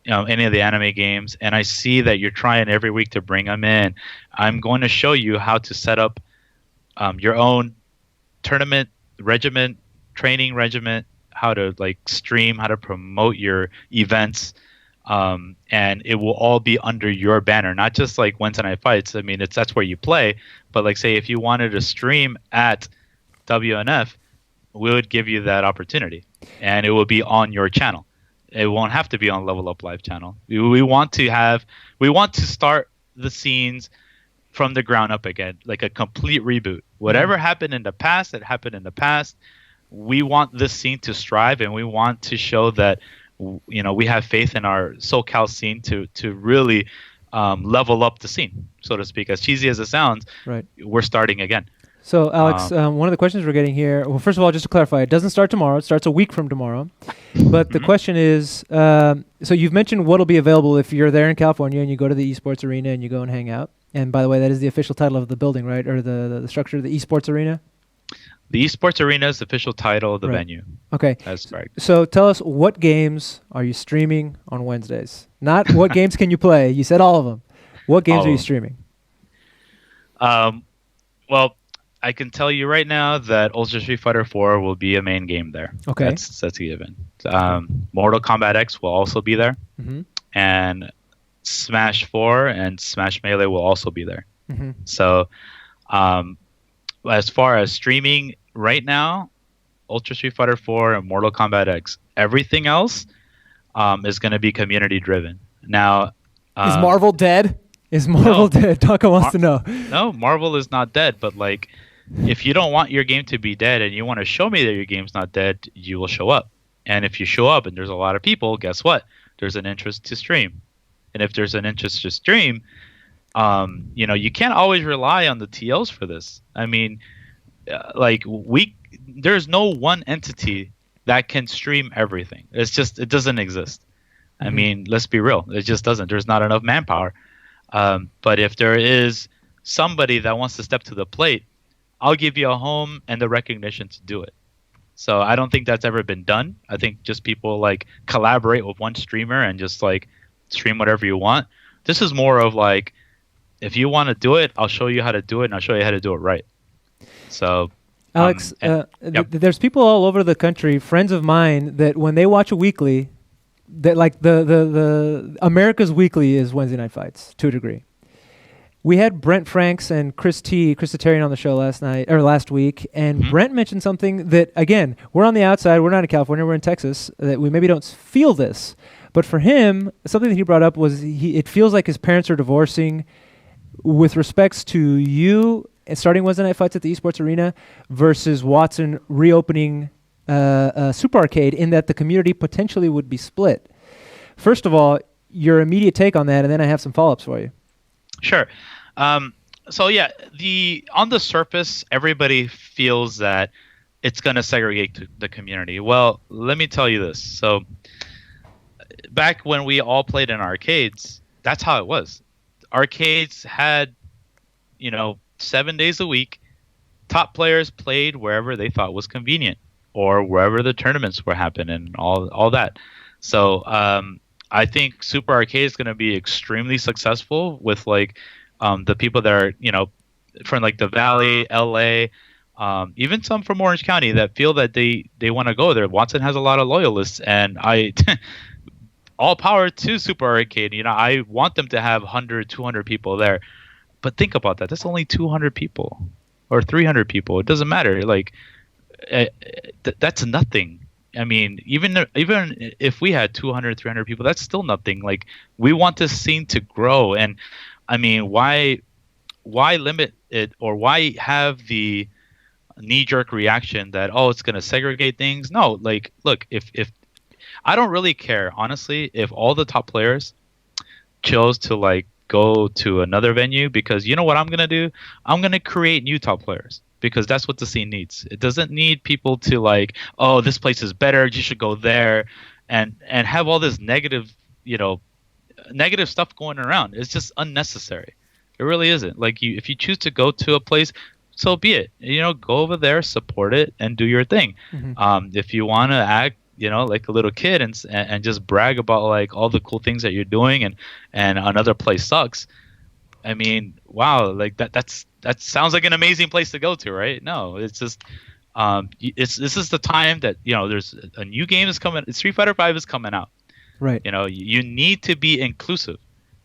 any of the anime games, and I see that you're trying every week to bring them in, I'm going to show you how to set up your own tournament regiment, training regiment, how to like stream, how to promote your events, and it will all be under your banner, not just like Wednesday Night Fights. I mean, that's where you play, but like say if you wanted to stream at WNF, we would give you that opportunity, and it will be on your channel. It won't have to be on Level Up Live channel. We want to start the scenes from the ground up again, like a complete reboot. Whatever happened in the past, it happened in the past. We want this scene to strive, and we want to show that we have faith in our SoCal scene to really level up the scene, so to speak. As cheesy as it sounds, right? We're starting again. So, Alex, one of the questions we're getting here, well, first of all, just to clarify, it doesn't start tomorrow. It starts a week from tomorrow. But the question is, so you've mentioned what will be available if you're there in California and you go to the Esports Arena and you go and hang out. And by the way, that is the official title of the building, right? Or the structure of the Esports Arena? The Esports Arena is the official title of the venue. Okay. That's correct. So tell us, what games are you streaming on Wednesdays? Not what games can you play. You said all of them. What games are you streaming? Well, I can tell you right now that Ultra Street Fighter 4 will be a main game there. Okay. That's a given. Mortal Kombat X will also be there. Mm-hmm. And Smash 4 and Smash Melee will also be there. Mm-hmm. So, as far as streaming right now, Ultra Street Fighter 4 and Mortal Kombat X. Everything else is going to be community driven. Now, is Marvel dead? Is Marvel dead? Taka wants to know. No, Marvel is not dead, but like, if you don't want your game to be dead and you want to show me that your game's not dead, you will show up. And if you show up and there's a lot of people, guess what? There's an interest to stream. And if there's an interest to stream, you can't always rely on the TLs for this. I mean, there's no one entity that can stream everything. It doesn't exist. Mm-hmm. I mean, let's be real. It just doesn't. There's not enough manpower. But if there is somebody that wants to step to the plate, I'll give you a home and the recognition to do it. So I don't think that's ever been done. I think just people like collaborate with one streamer and just like stream whatever you want. This is more of like, if you want to do it, I'll show you how to do it, and I'll show you how to do it right. So, Alex, there's people all over the country, friends of mine, that when they watch a weekly, that like the America's Weekly is Wednesday Night Fights to a degree. We had Brent Franks and Chris Tatarian on the show last week, and Brent mentioned something that, again, we're on the outside, we're not in California, we're in Texas, that we maybe don't feel this. But for him, something that he brought up was it feels like his parents are divorcing with respects to you starting Wednesday Night Fights at the Esports Arena versus Watson reopening Super Arcade, in that the community potentially would be split. First of all, your immediate take on that, and then I have some follow-ups for you. Sure. So yeah, on the surface, everybody feels that it's going to segregate the community. Well, let me tell you this. So back when we all played in arcades, that's how it was. Arcades had, 7 days a week. Top players played wherever they thought was convenient or wherever the tournaments were happening, all that. So I think Super Arcade is going to be extremely successful with the people that are, from like the Valley, LA, even some from Orange County that feel that they want to go there. Watson has a lot of loyalists, and all power to Super Arcade. I want them to have 100, 200 people there. But think about that. That's only 200 people or 300 people. It doesn't matter. That's nothing. I mean, even if we had 200, 300 people, that's still nothing. Like, we want this scene to grow. And I mean, why limit it, or why have the knee-jerk reaction that, oh, it's going to segregate things? No, look, if I don't really care, honestly, if all the top players chose to go to another venue, because you know what I'm going to do? I'm going to create new top players, because that's what the scene needs. It doesn't need people to oh, this place is better, you should go there, and have all this negative stuff going around. It's just unnecessary. It really isn't. If you choose to go to a place, so be it. Go over there, support it, and do your thing. Mm-hmm. If you want to act like a little kid and just brag about all the cool things that you're doing and another place sucks, I mean, wow, that sounds like an amazing place to go to, right? No, it's just this is the time that there's a new game is coming. Street Fighter V is coming out, right? You need to be inclusive,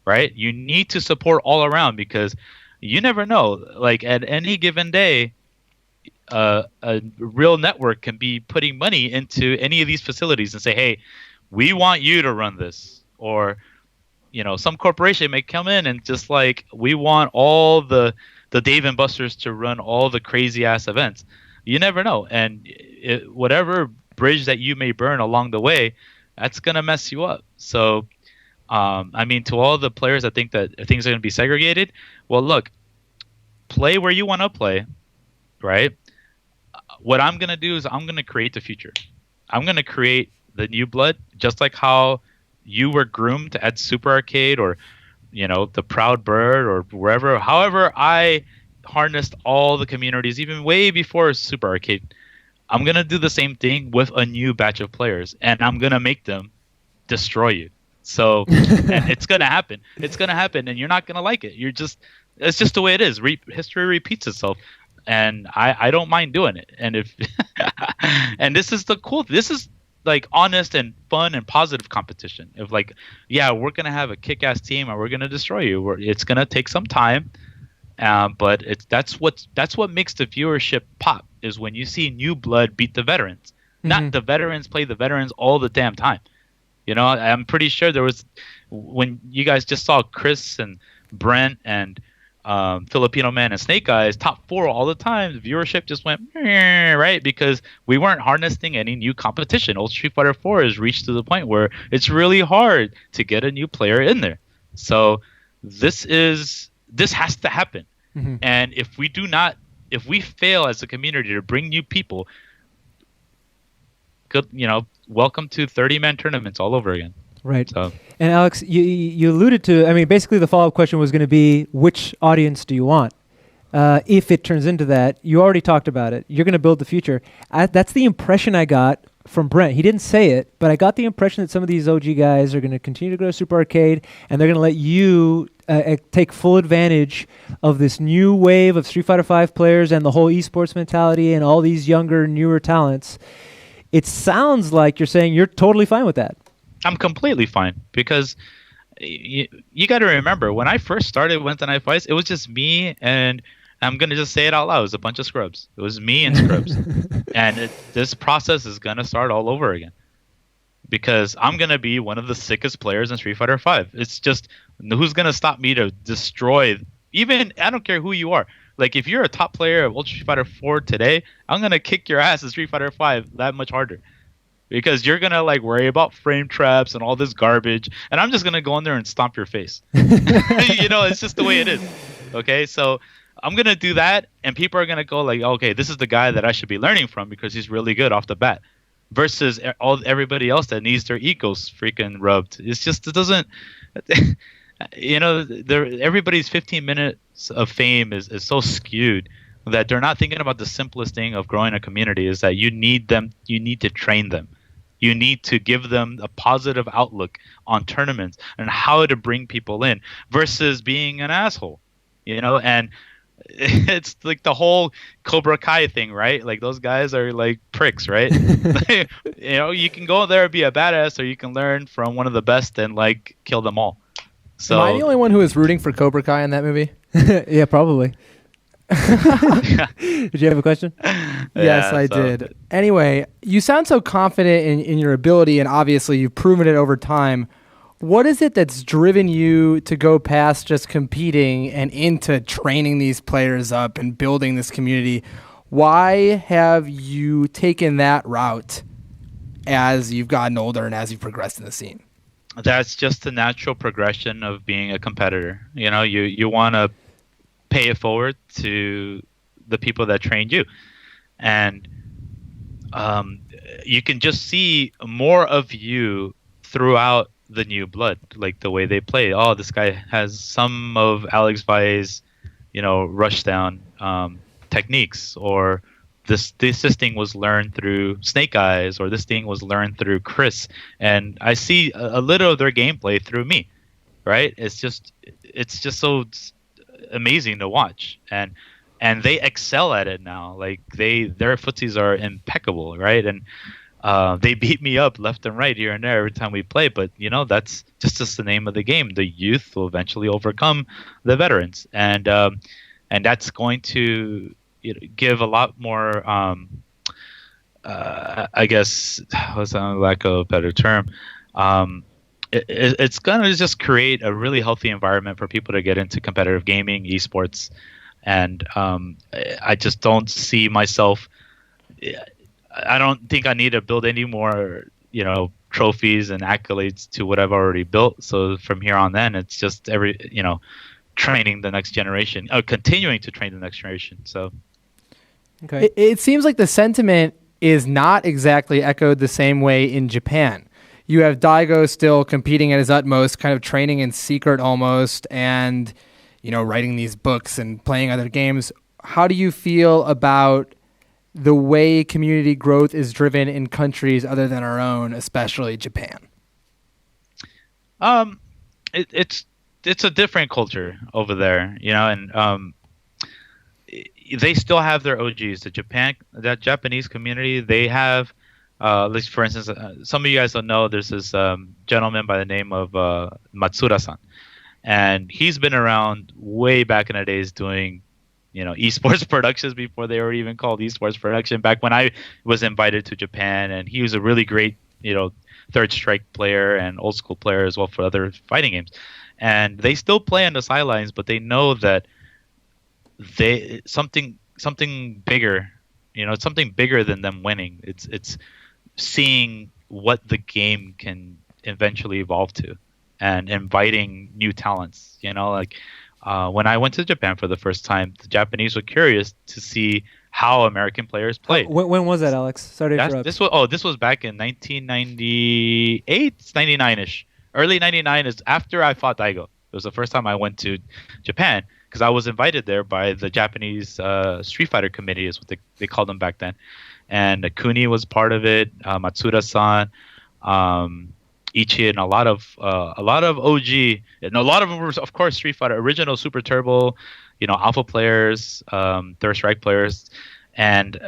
right? You need to support all around, because you never know, at any given day, a real network can be putting money into any of these facilities and say, hey, we want you to run this. Or some corporation may come in and just we want all the Dave and Buster's to run all the crazy ass events. You never know. And whatever bridge that you may burn along the way, that's going to mess you up. So I mean, to all the players that think that things are going to be segregated, well, look, play where you want to play, right? What I'm going to do is I'm going to create the future. I'm going to create the new blood, just like how you were groomed at Super Arcade, or the Proud Bird, or wherever. However, I harnessed all the communities even way before Super Arcade. I'm going to do the same thing with a new batch of players, and I'm going to make them destroy you. So and it's going to happen. It's going to happen, and you're not going to like it. It's just the way it is. History repeats itself. And I don't mind doing it. And if and this is this is honest and fun and positive competition. If yeah, we're gonna have a kick-ass team and we're gonna destroy you. It's gonna take some time, but that's what makes the viewership pop, is when you see new blood beat the veterans. Mm-hmm. Not the veterans play the veterans all the damn time. I'm pretty sure there was, when you guys just saw Chris and Brent and Filipino Man and Snake Eyes top 4 all the time, the viewership just went right, because we weren't harnessing any new competition. Old Street Fighter 4 has reached to the point where it's really hard to get a new player in there. So this has to happen. Mm-hmm. And if we fail as a community to bring new people, good, welcome to 30-man tournaments all over again. Right. So. And Alex, you alluded to, I mean, basically the follow-up question was going to be, which audience do you want? If it turns into that, you already talked about it. You're going to build the future. That's the impression I got from Brent. He didn't say it, but I got the impression that some of these OG guys are going to continue to go to Super Arcade, and they're going to let you take full advantage of this new wave of Street Fighter V players and the whole esports mentality and all these younger, newer talents. It sounds like you're saying you're totally fine with that. I'm completely fine, because you got to remember, when I first started Wednesday Night Fights, it was just me, and I'm going to just say it out loud. It was a bunch of scrubs. It was me and scrubs. And this process is going to start all over again, because I'm going to be one of the sickest players in Street Fighter V. It's just, who's going to stop me to destroy, even, I don't care who you are. If you're a top player of Ultra Street Fighter 4 today, I'm going to kick your ass in Street Fighter 5 that much harder. Because you're going to worry about frame traps and all this garbage. And I'm just going to go in there and stomp your face. It's just the way it is. Okay, so I'm gonna do that, and people are gonna go like, okay, this is the guy that I should be learning from because he's really good off the bat, versus everybody else that needs their egos freaking rubbed. It's just it doesn't, everybody's 15 minutes of fame is so skewed that they're not thinking about the simplest thing of growing a community is that you need to train them. You need to give them a positive outlook on tournaments and how to bring people in versus being an asshole, and it's like the whole Cobra Kai thing, right? Like those guys are like pricks, right? You can go there and be a badass, or you can learn from one of the best and like kill them all. So, am I the only one who was rooting for Cobra Kai in that movie? Yeah, probably. Did you have a question? Yes, I did. Anyway, you sound so confident in your ability, and obviously you've proven it over time. What is it that's driven you to go past just competing and into training these players up and building this community? Why have you taken that route as you've gotten older and as you've progressed in the scene? That's just the natural progression of being a competitor. You want to pay it forward to the people that trained you, and you can just see more of you throughout the new blood, like the way they play. Oh, this guy has some of Alex Valle's, rush down techniques, or this thing was learned through Snake Eyes, or this thing was learned through Chris, and I see a little of their gameplay through me, right? It's just so amazing to watch, and they excel at it now. Like their footsies are impeccable, right? And they beat me up left and right here and there every time we play, but that's just the name of the game. The youth will eventually overcome the veterans, and that's going to give a lot more I guess, what's on lack of a better term, it's going to just create a really healthy environment for people to get into competitive gaming, esports, and I just don't see myself. I don't think I need to build any more, trophies and accolades to what I've already built. So from here on, then it's just training the next generation, continuing to train the next generation. So, okay, it seems like the sentiment is not exactly echoed the same way in Japan. You have Daigo still competing at his utmost, kind of training in secret almost, and writing these books and playing other games. How do you feel about the way community growth is driven in countries other than our own, especially Japan? It's a different culture over there, and they still have their OGs. That Japanese community, they have, like for instance, some of you guys don't know, there's this gentleman by the name of Matsuda-san, and he's been around way back in the days doing esports productions before they were even called esports production, back when I was invited to Japan. And he was a really great third strike player and old school player as well for other fighting games, and they still play on the sidelines, but they know that something bigger, it's something bigger than them winning. It's seeing what the game can eventually evolve to and inviting new talents. When I went to Japan for the first time, the Japanese were curious to see how American players played. When was that, Alex? Sorry to interrupt. This was back in 1998, 99-ish. Early 99 is after I fought Daigo. It was the first time I went to Japan because I was invited there by the Japanese Street Fighter committee, is what they called them back then. And Kuni was part of it, Matsuda-san, Ichi, and a lot of OG, and a lot of them were, of course, Street Fighter original, Super Turbo, Alpha players, Third Strike players, and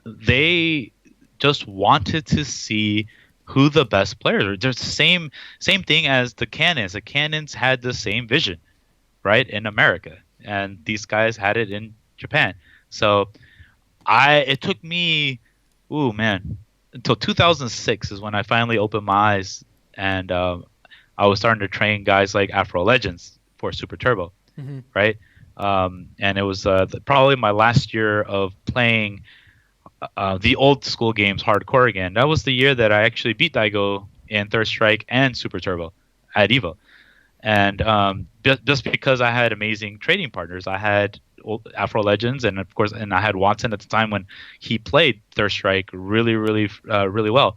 they just wanted to see who the best players are. There's the same thing as the Cannons. The Cannons had the same vision, right, in America, and these guys had it in Japan. So it took me, until 2006 is when I finally opened my eyes, and I was starting to train guys like Afro Legends for Super Turbo, right? And it was probably my last year of playing the old school games hardcore again. That was the year that I actually beat Daigo in Third Strike and Super Turbo at EVO. And just because I had amazing trading partners, I had Afro Legends, and of course, and I had Watson at the time when he played Third Strike really, really, really well.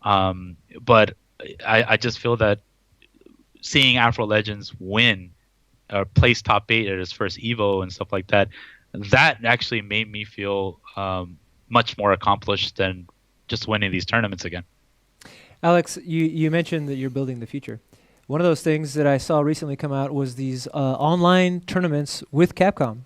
But I just feel that seeing Afro Legends win, place top 8 at his first Evo and stuff like that, that actually made me feel much more accomplished than just winning these tournaments again. Alex, you mentioned that you're building the future. One of those things that I saw recently come out was these online tournaments with Capcom.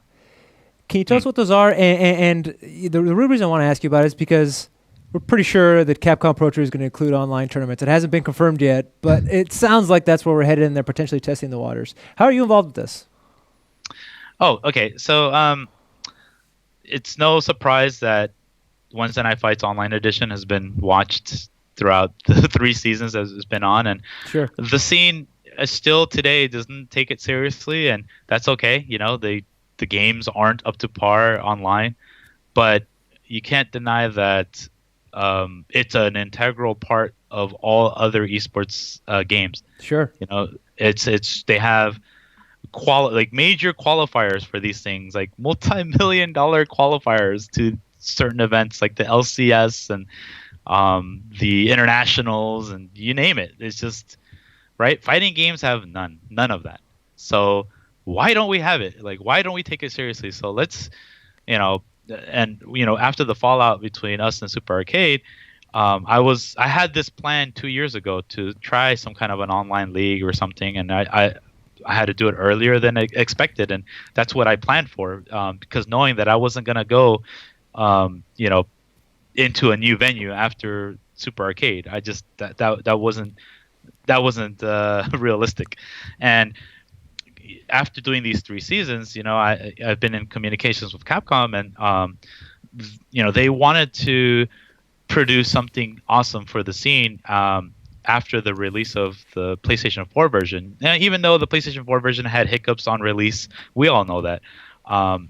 Can you tell us what those are? And the real reason I want to ask you about it is because we're pretty sure that Capcom Pro Tour is going to include online tournaments. It hasn't been confirmed yet, but it sounds like that's where we're headed, and they're potentially testing the waters. How are you involved with this? Oh, okay. So it's no surprise that Wednesday Night Fights Online Edition has been watched throughout the 3 seasons as it's been on, and sure, the scene still today doesn't take it seriously, and that's okay. You know, the games aren't up to par online, but you can't deny that it's an integral part of all other esports games. Sure, you know, they have major qualifiers for these things, like multi-million-dollar qualifiers to certain events like the LCS and the internationals and you name it. It's just right. Fighting games have none of that. So why don't we have it? Like, why don't we take it seriously? So let's, after the fallout between us and Super Arcade, I had this plan 2 years ago to try some kind of an online league or something, and I had to do it earlier than I expected, and that's what I planned for, because knowing that I wasn't gonna go, into a new venue after Super Arcade. I just that wasn't realistic. And after doing these 3 seasons, I've been in communications with Capcom, and they wanted to produce something awesome for the scene after the release of the PlayStation 4 version. And even though the PlayStation 4 version had hiccups on release, we all know that.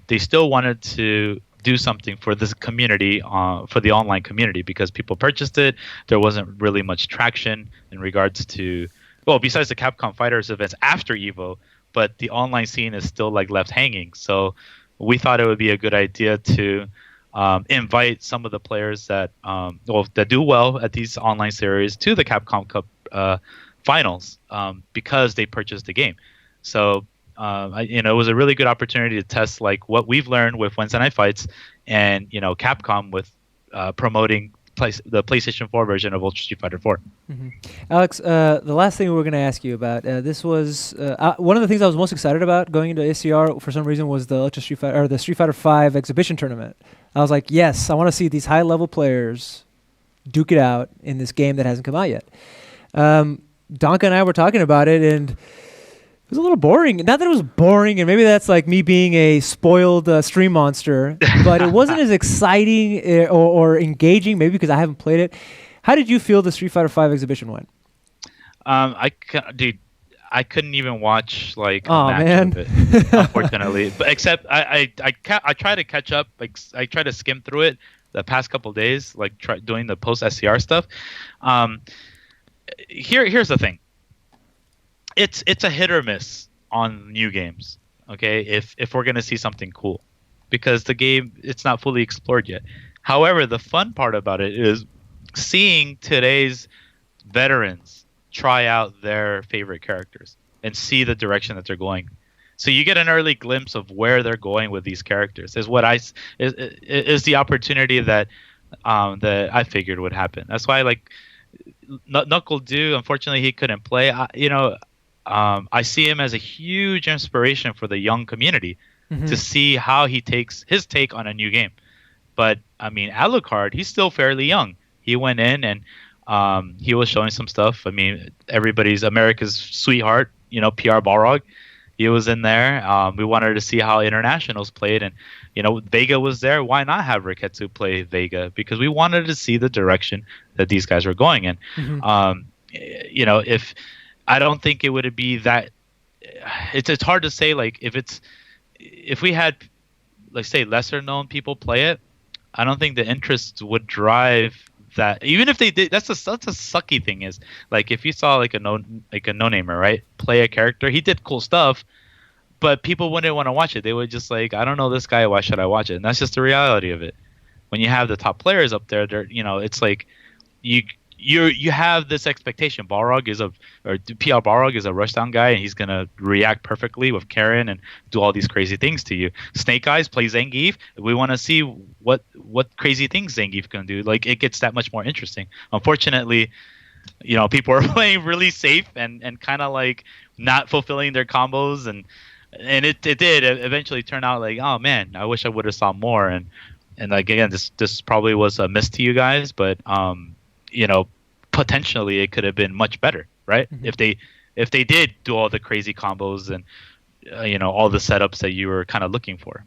They still wanted to do something for this community, for the online community, because people purchased it. There wasn't really much traction in regards to, besides the Capcom Fighters events after EVO, but the online scene is still left hanging. So we thought it would be a good idea to invite some of the players that do well at these online series to the Capcom Cup finals because they purchased the game. So it was a really good opportunity to test what we've learned with Wednesday Night Fights, and Capcom with promoting the PlayStation 4 version of Ultra Street Fighter 4. Mm-hmm. Alex, the last thing we were going to ask you about, this was one of the things I was most excited about going into ACR for some reason was the Ultra Street Fighter, or the Street Fighter 5 exhibition tournament. I was like, yes, I want to see these high level players duke it out in this game that hasn't come out yet. Donka and I were talking about it, and it was a little boring. Not that it was boring, and maybe that's me being a spoiled stream monster, but it wasn't as exciting or engaging, maybe because I haven't played it. How did you feel the Street Fighter 5 exhibition went? I couldn't even watch a man. match of it, unfortunately. But except I try to catch up. I try to skim through it the past couple of days, doing the post SCR stuff. Here's the thing. It's a hit or miss on new games, okay? If we're gonna see something cool, because the game, it's not fully explored yet. However, the fun part about it is seeing today's veterans try out their favorite characters and see the direction that they're going. So you get an early glimpse of where they're going with these characters. Is the opportunity that I figured would happen. That's why Knuckle Dew, unfortunately he couldn't play. I see him as a huge inspiration for the young community to see how he takes his take on a new game. But Alucard, he's still fairly young. He went in and he was showing some stuff. America's sweetheart, PR Balrog. He was in there. We wanted to see how internationals played, and Vega was there. Why not have Riketsu play Vega? Because we wanted to see the direction that these guys were going in. I don't think it would be that. It's hard to say. If we had, say, lesser known people play it, I don't think the interest would drive that even if they did, that's a sucky thing is like if you saw like a no-namer, right, play a character, he did cool stuff, but people wouldn't want to watch it. They would just like, I don't know this guy, why should I watch it? And that's just the reality of it. When you have the top players up there, they're, it's like you have this expectation. PR Balrog is a rushdown guy, and he's gonna react perfectly with Karen and do all these crazy things to you. Snake Eyes plays Zangief. We want to see what crazy things Zangief can do. Like, it gets that much more interesting. Unfortunately, people are playing really safe and kind of like not fulfilling their combos, and it did eventually turn out like, oh man, I wish I would have saw more. And like, again, this probably was a miss to you guys, but potentially it could have been much better, right? Mm-hmm. If they did do all the crazy combos and all the setups that you were kind of looking for.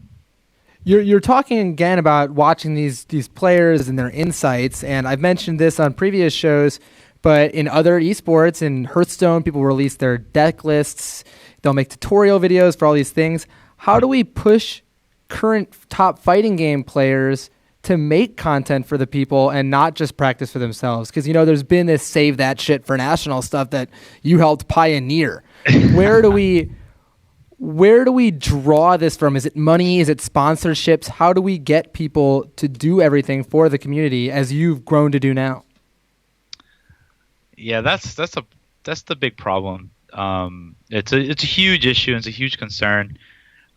You're talking again about watching these players and their insights, and I've mentioned this on previous shows, but in other esports, in Hearthstone, people release their deck lists. They'll make tutorial videos for all these things. How do we push current top fighting game players to make content for the people and not just practice for themselves? Because, there's been this save that shit for national stuff that you helped pioneer. Where do we draw this from? Is it money? Is it sponsorships? How do we get people to do everything for the community as you've grown to do now? Yeah, that's the big problem. It's a huge issue. And it's a huge concern.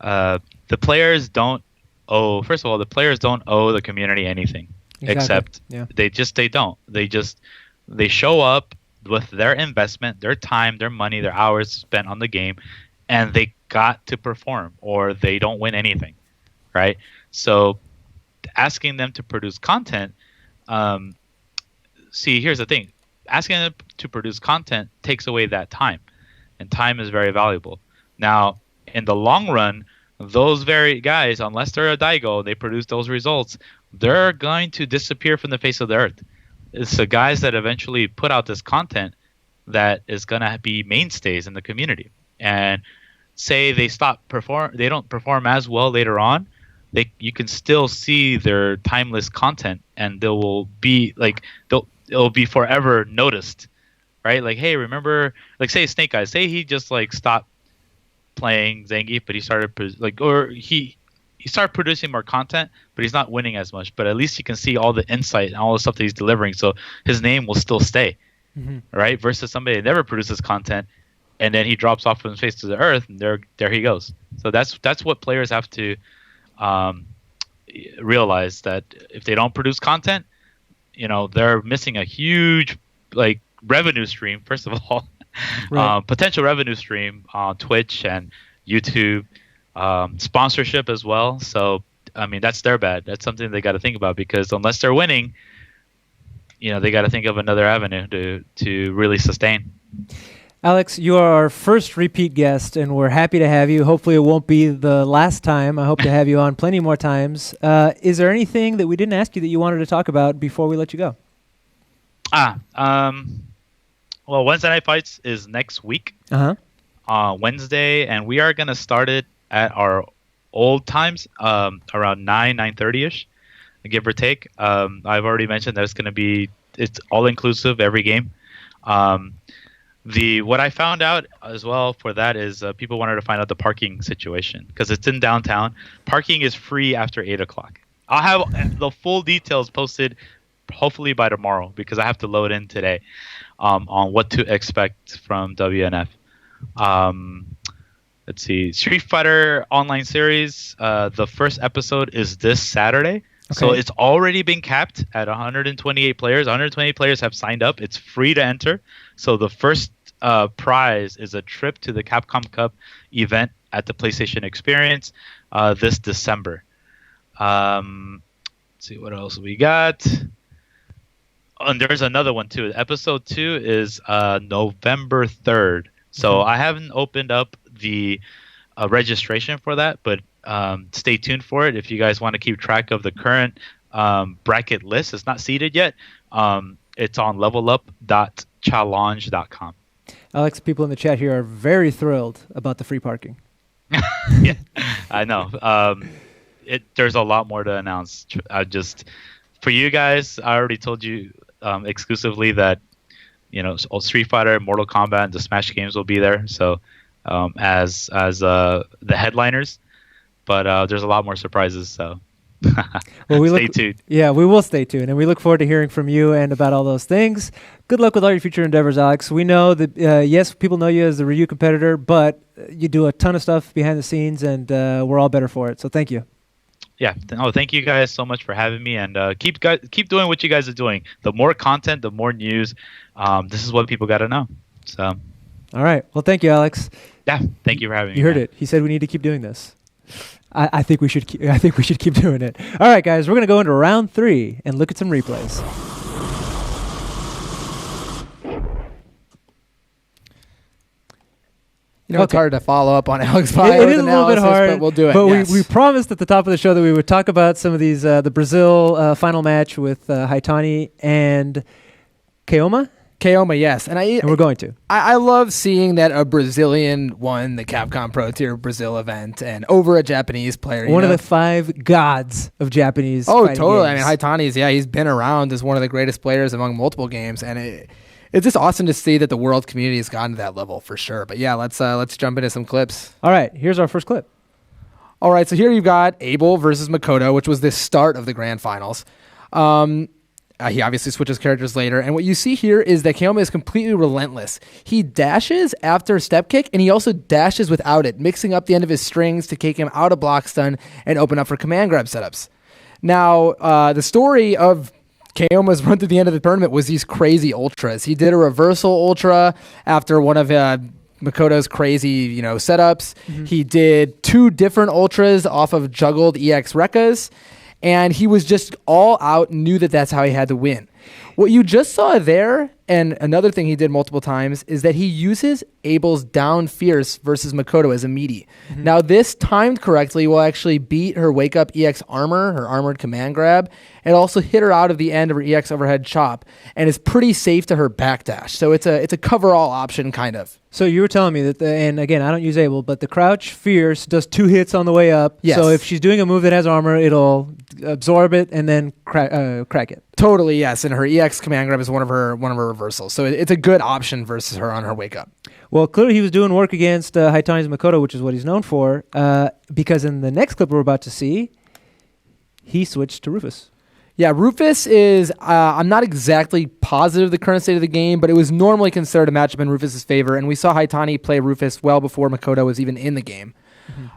The players don't owe. First of all, the players don't owe the community anything, except they don't. They show up with their investment, their time, their money, their hours spent on the game, and they got to perform, or they don't win anything, right? So, asking them to produce content. Here's the thing: asking them to produce content takes away that time, and time is very valuable. Now, in the long run, those very guys, unless they're a Daigo, they produce those results, they're going to disappear from the face of the earth. It's the guys that eventually put out this content that is going to be mainstays in the community. And say they they don't perform as well later on, you can still see their timeless content, and it'll be forever noticed, right? Like, hey, remember, like, say Snake Eyes, say he just like stopped playing Zangief, but he started he started producing more content, but he's not winning as much. But at least you can see all the insight and all the stuff that he's delivering, so his name will still stay, right? Versus somebody that never produces content, and then he drops off from the face to the earth, and there he goes. So that's what players have to realize, that if they don't produce content, they're missing a huge revenue stream. First of all. Right. Potential revenue stream on Twitch and YouTube, sponsorship as well. So, I mean, that's their bad. That's something they got to think about, because unless they're winning, they got to think of another avenue to really sustain. Alex, you are our first repeat guest, and we're happy to have you. Hopefully it won't be the last time. I hope to have you on plenty more times. Is there anything that we didn't ask you that you wanted to talk about before we let you go? Well, Wednesday Night Fights is next week, Wednesday, and we are going to start it at our old times, around 9:30ish, give or take. I've already mentioned that it's all-inclusive, every game. What I found out as well for that is people wanted to find out the parking situation, because it's in downtown. Parking is free after 8 o'clock. I'll have the full details posted hopefully by tomorrow, because I have to load in today. On what to expect from WNF. Let's see. Street Fighter Online Series, the first episode is this Saturday. Okay. So it's already been capped at 128 players. 128 players have signed up. It's free to enter. So the first prize is a trip to the Capcom Cup event at the PlayStation Experience this December. Let's see what else we got. And there's another one too. Episode 2 is November 3rd. So I haven't opened up the registration for that, but stay tuned for it. If you guys want to keep track of the current bracket list, it's not seeded yet. It's on levelup.challenge.com. Alex, people in the chat here are very thrilled about the free parking. Yeah, I know. There's a lot more to announce. for you guys, I already told you exclusively that Street Fighter, Mortal Kombat, and the Smash games will be there. So as the headliners, but there's a lot more surprises. So well, stay tuned. Yeah, we will stay tuned, and we look forward to hearing from you and about all those things. Good luck with all your future endeavors, Alex. We know that yes, people know you as the Ryu competitor, but you do a ton of stuff behind the scenes, and we're all better for it. So thank you. Yeah. Thank you guys so much for having me, and keep doing what you guys are doing. The more content, the more news. This is what people got to know. So. All right. Well, thank you, Alex. Yeah. Thank you for having me. You heard it. He said we need to keep doing this. I think we should. I think we should keep doing it. All right, guys. We're gonna go into round 3 and look at some replays. It's hard to follow up on Alex Valle. It is a little bit hard, but we'll do it. But yes. we promised at the top of the show that we would talk about some of these, the Brazil final match with Haitani and Keoma. Keoma, yes. And we're going to. I love seeing that a Brazilian won the Capcom Pro Tour Brazil event and over a Japanese player. One of the 5 gods of Japanese fighting totally. games. I mean, Haitani's, he's been around as one of the greatest players among multiple games. And it's just awesome to see that the world community has gotten to that level for sure. But yeah, let's jump into some clips. All right, here's our first clip. All right, so here you've got Abel versus Makoto, which was the start of the grand finals. He obviously switches characters later, and what you see here is that Keoma is completely relentless. He dashes after a step kick, and he also dashes without it, mixing up the end of his strings to take him out of block stun and open up for command grab setups. Now, the story of Keoma's run to the end of the tournament was these crazy ultras. He did a reversal ultra after one of Makoto's crazy, setups. Mm-hmm. He did 2 different ultras off of juggled EX Rekkas. And he was just all out, knew that that's how he had to win. What you just saw there, and another thing he did multiple times, is that he uses Abel's down fierce versus Makoto as a meaty. Mm-hmm. Now, this timed correctly will actually beat her wake up EX armor, her armored command grab, and also hit her out of the end of her EX overhead chop, and is pretty safe to her backdash. So it's a cover-all option, kind of. So you were telling me that, and again, I don't use Abel, but the crouch fierce does 2 hits on the way up. Yes. So if she's doing a move that has armor, it'll absorb it and then crack it. Totally, yes. And her EX command grab is one of her reversals. So it's a good option versus her on her wake up. Well, clearly he was doing work against Haitani's Makoto, which is what he's known for, because in the next clip we're about to see, he switched to Rufus. Yeah, Rufus is, I'm not exactly positive the current state of the game, but it was normally considered a matchup in Rufus's favor, and we saw Haitani play Rufus well before Makoto was even in the game.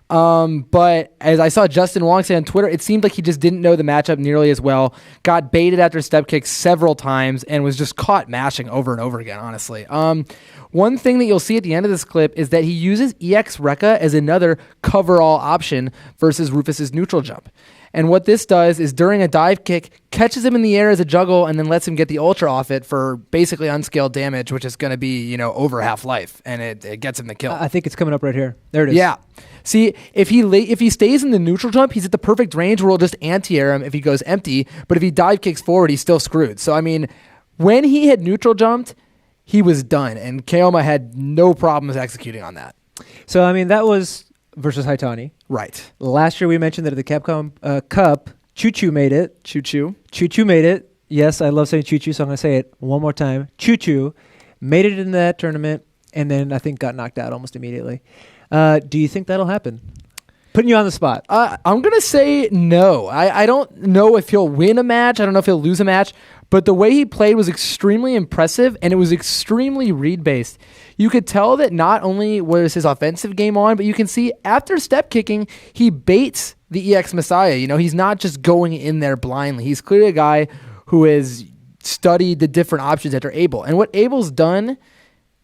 Mm-hmm. But as I saw Justin Wong say on Twitter, it seemed like he just didn't know the matchup nearly as well, got baited after step kicks several times, and was just caught mashing over and over again, honestly. One thing that you'll see at the end of this clip is that he uses EX Rekka as another cover-all option versus Rufus's neutral jump. And what this does is during a dive kick, catches him in the air as a juggle and then lets him get the ultra off it for basically unscaled damage, which is going to be, over half life, and it gets him the kill. I think it's coming up right here. There it is. Yeah. See, if he stays in the neutral jump, he's at the perfect range where we'll just anti-air him if he goes empty, but if he dive kicks forward, he's still screwed. So, I mean, when he had neutral jumped, he was done, and Keoma had no problems executing on that. So, I mean, that was versus Haitani. Right. Last year we mentioned that at the Capcom Cup, Choo Choo made it. Choo Choo. Choo Choo made it. Yes, I love saying Choo Choo, so I'm going to say it one more time. Choo Choo made it in that tournament, and then I think got knocked out almost immediately. Do you think that'll happen? Putting you on the spot. I'm going to say no. I don't know if he'll win a match. I don't know if he'll lose a match. But the way he played was extremely impressive, and it was extremely read-based. You could tell that not only was his offensive game on, but you can see after step kicking, he baits the EX Messiah. He's not just going in there blindly. He's clearly a guy who has studied the different options that are Abel. And what Abel's done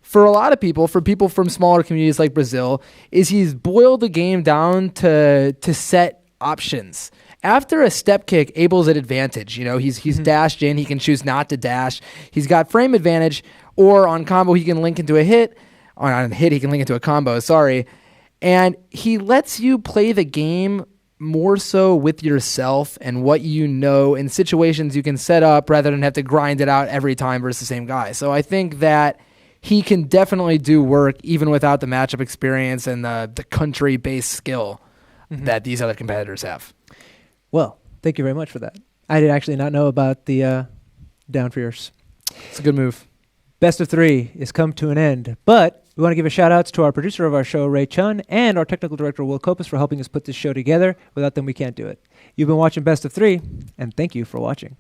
for a lot of people, for people from smaller communities like Brazil, is he's boiled the game down to set options. After a step kick, Abel's at advantage. He's dashed in. He can choose not to dash. He's got frame advantage, or on combo, he can link into a hit. On a hit, he can link into a combo, sorry. And he lets you play the game more so with yourself and what you know in situations you can set up rather than have to grind it out every time versus the same guy. So I think that he can definitely do work even without the matchup experience and the country-based skill that these other competitors have. Well, thank you very much for that. I did actually not know about the down fierce. It's a good move. Best of 3 is come to an end, but we want to give a shout outs to our producer of our show, Ray Chun, and our technical director, Will Kopus, for helping us put this show together. Without them, we can't do it. You've been watching Best of 3, and thank you for watching.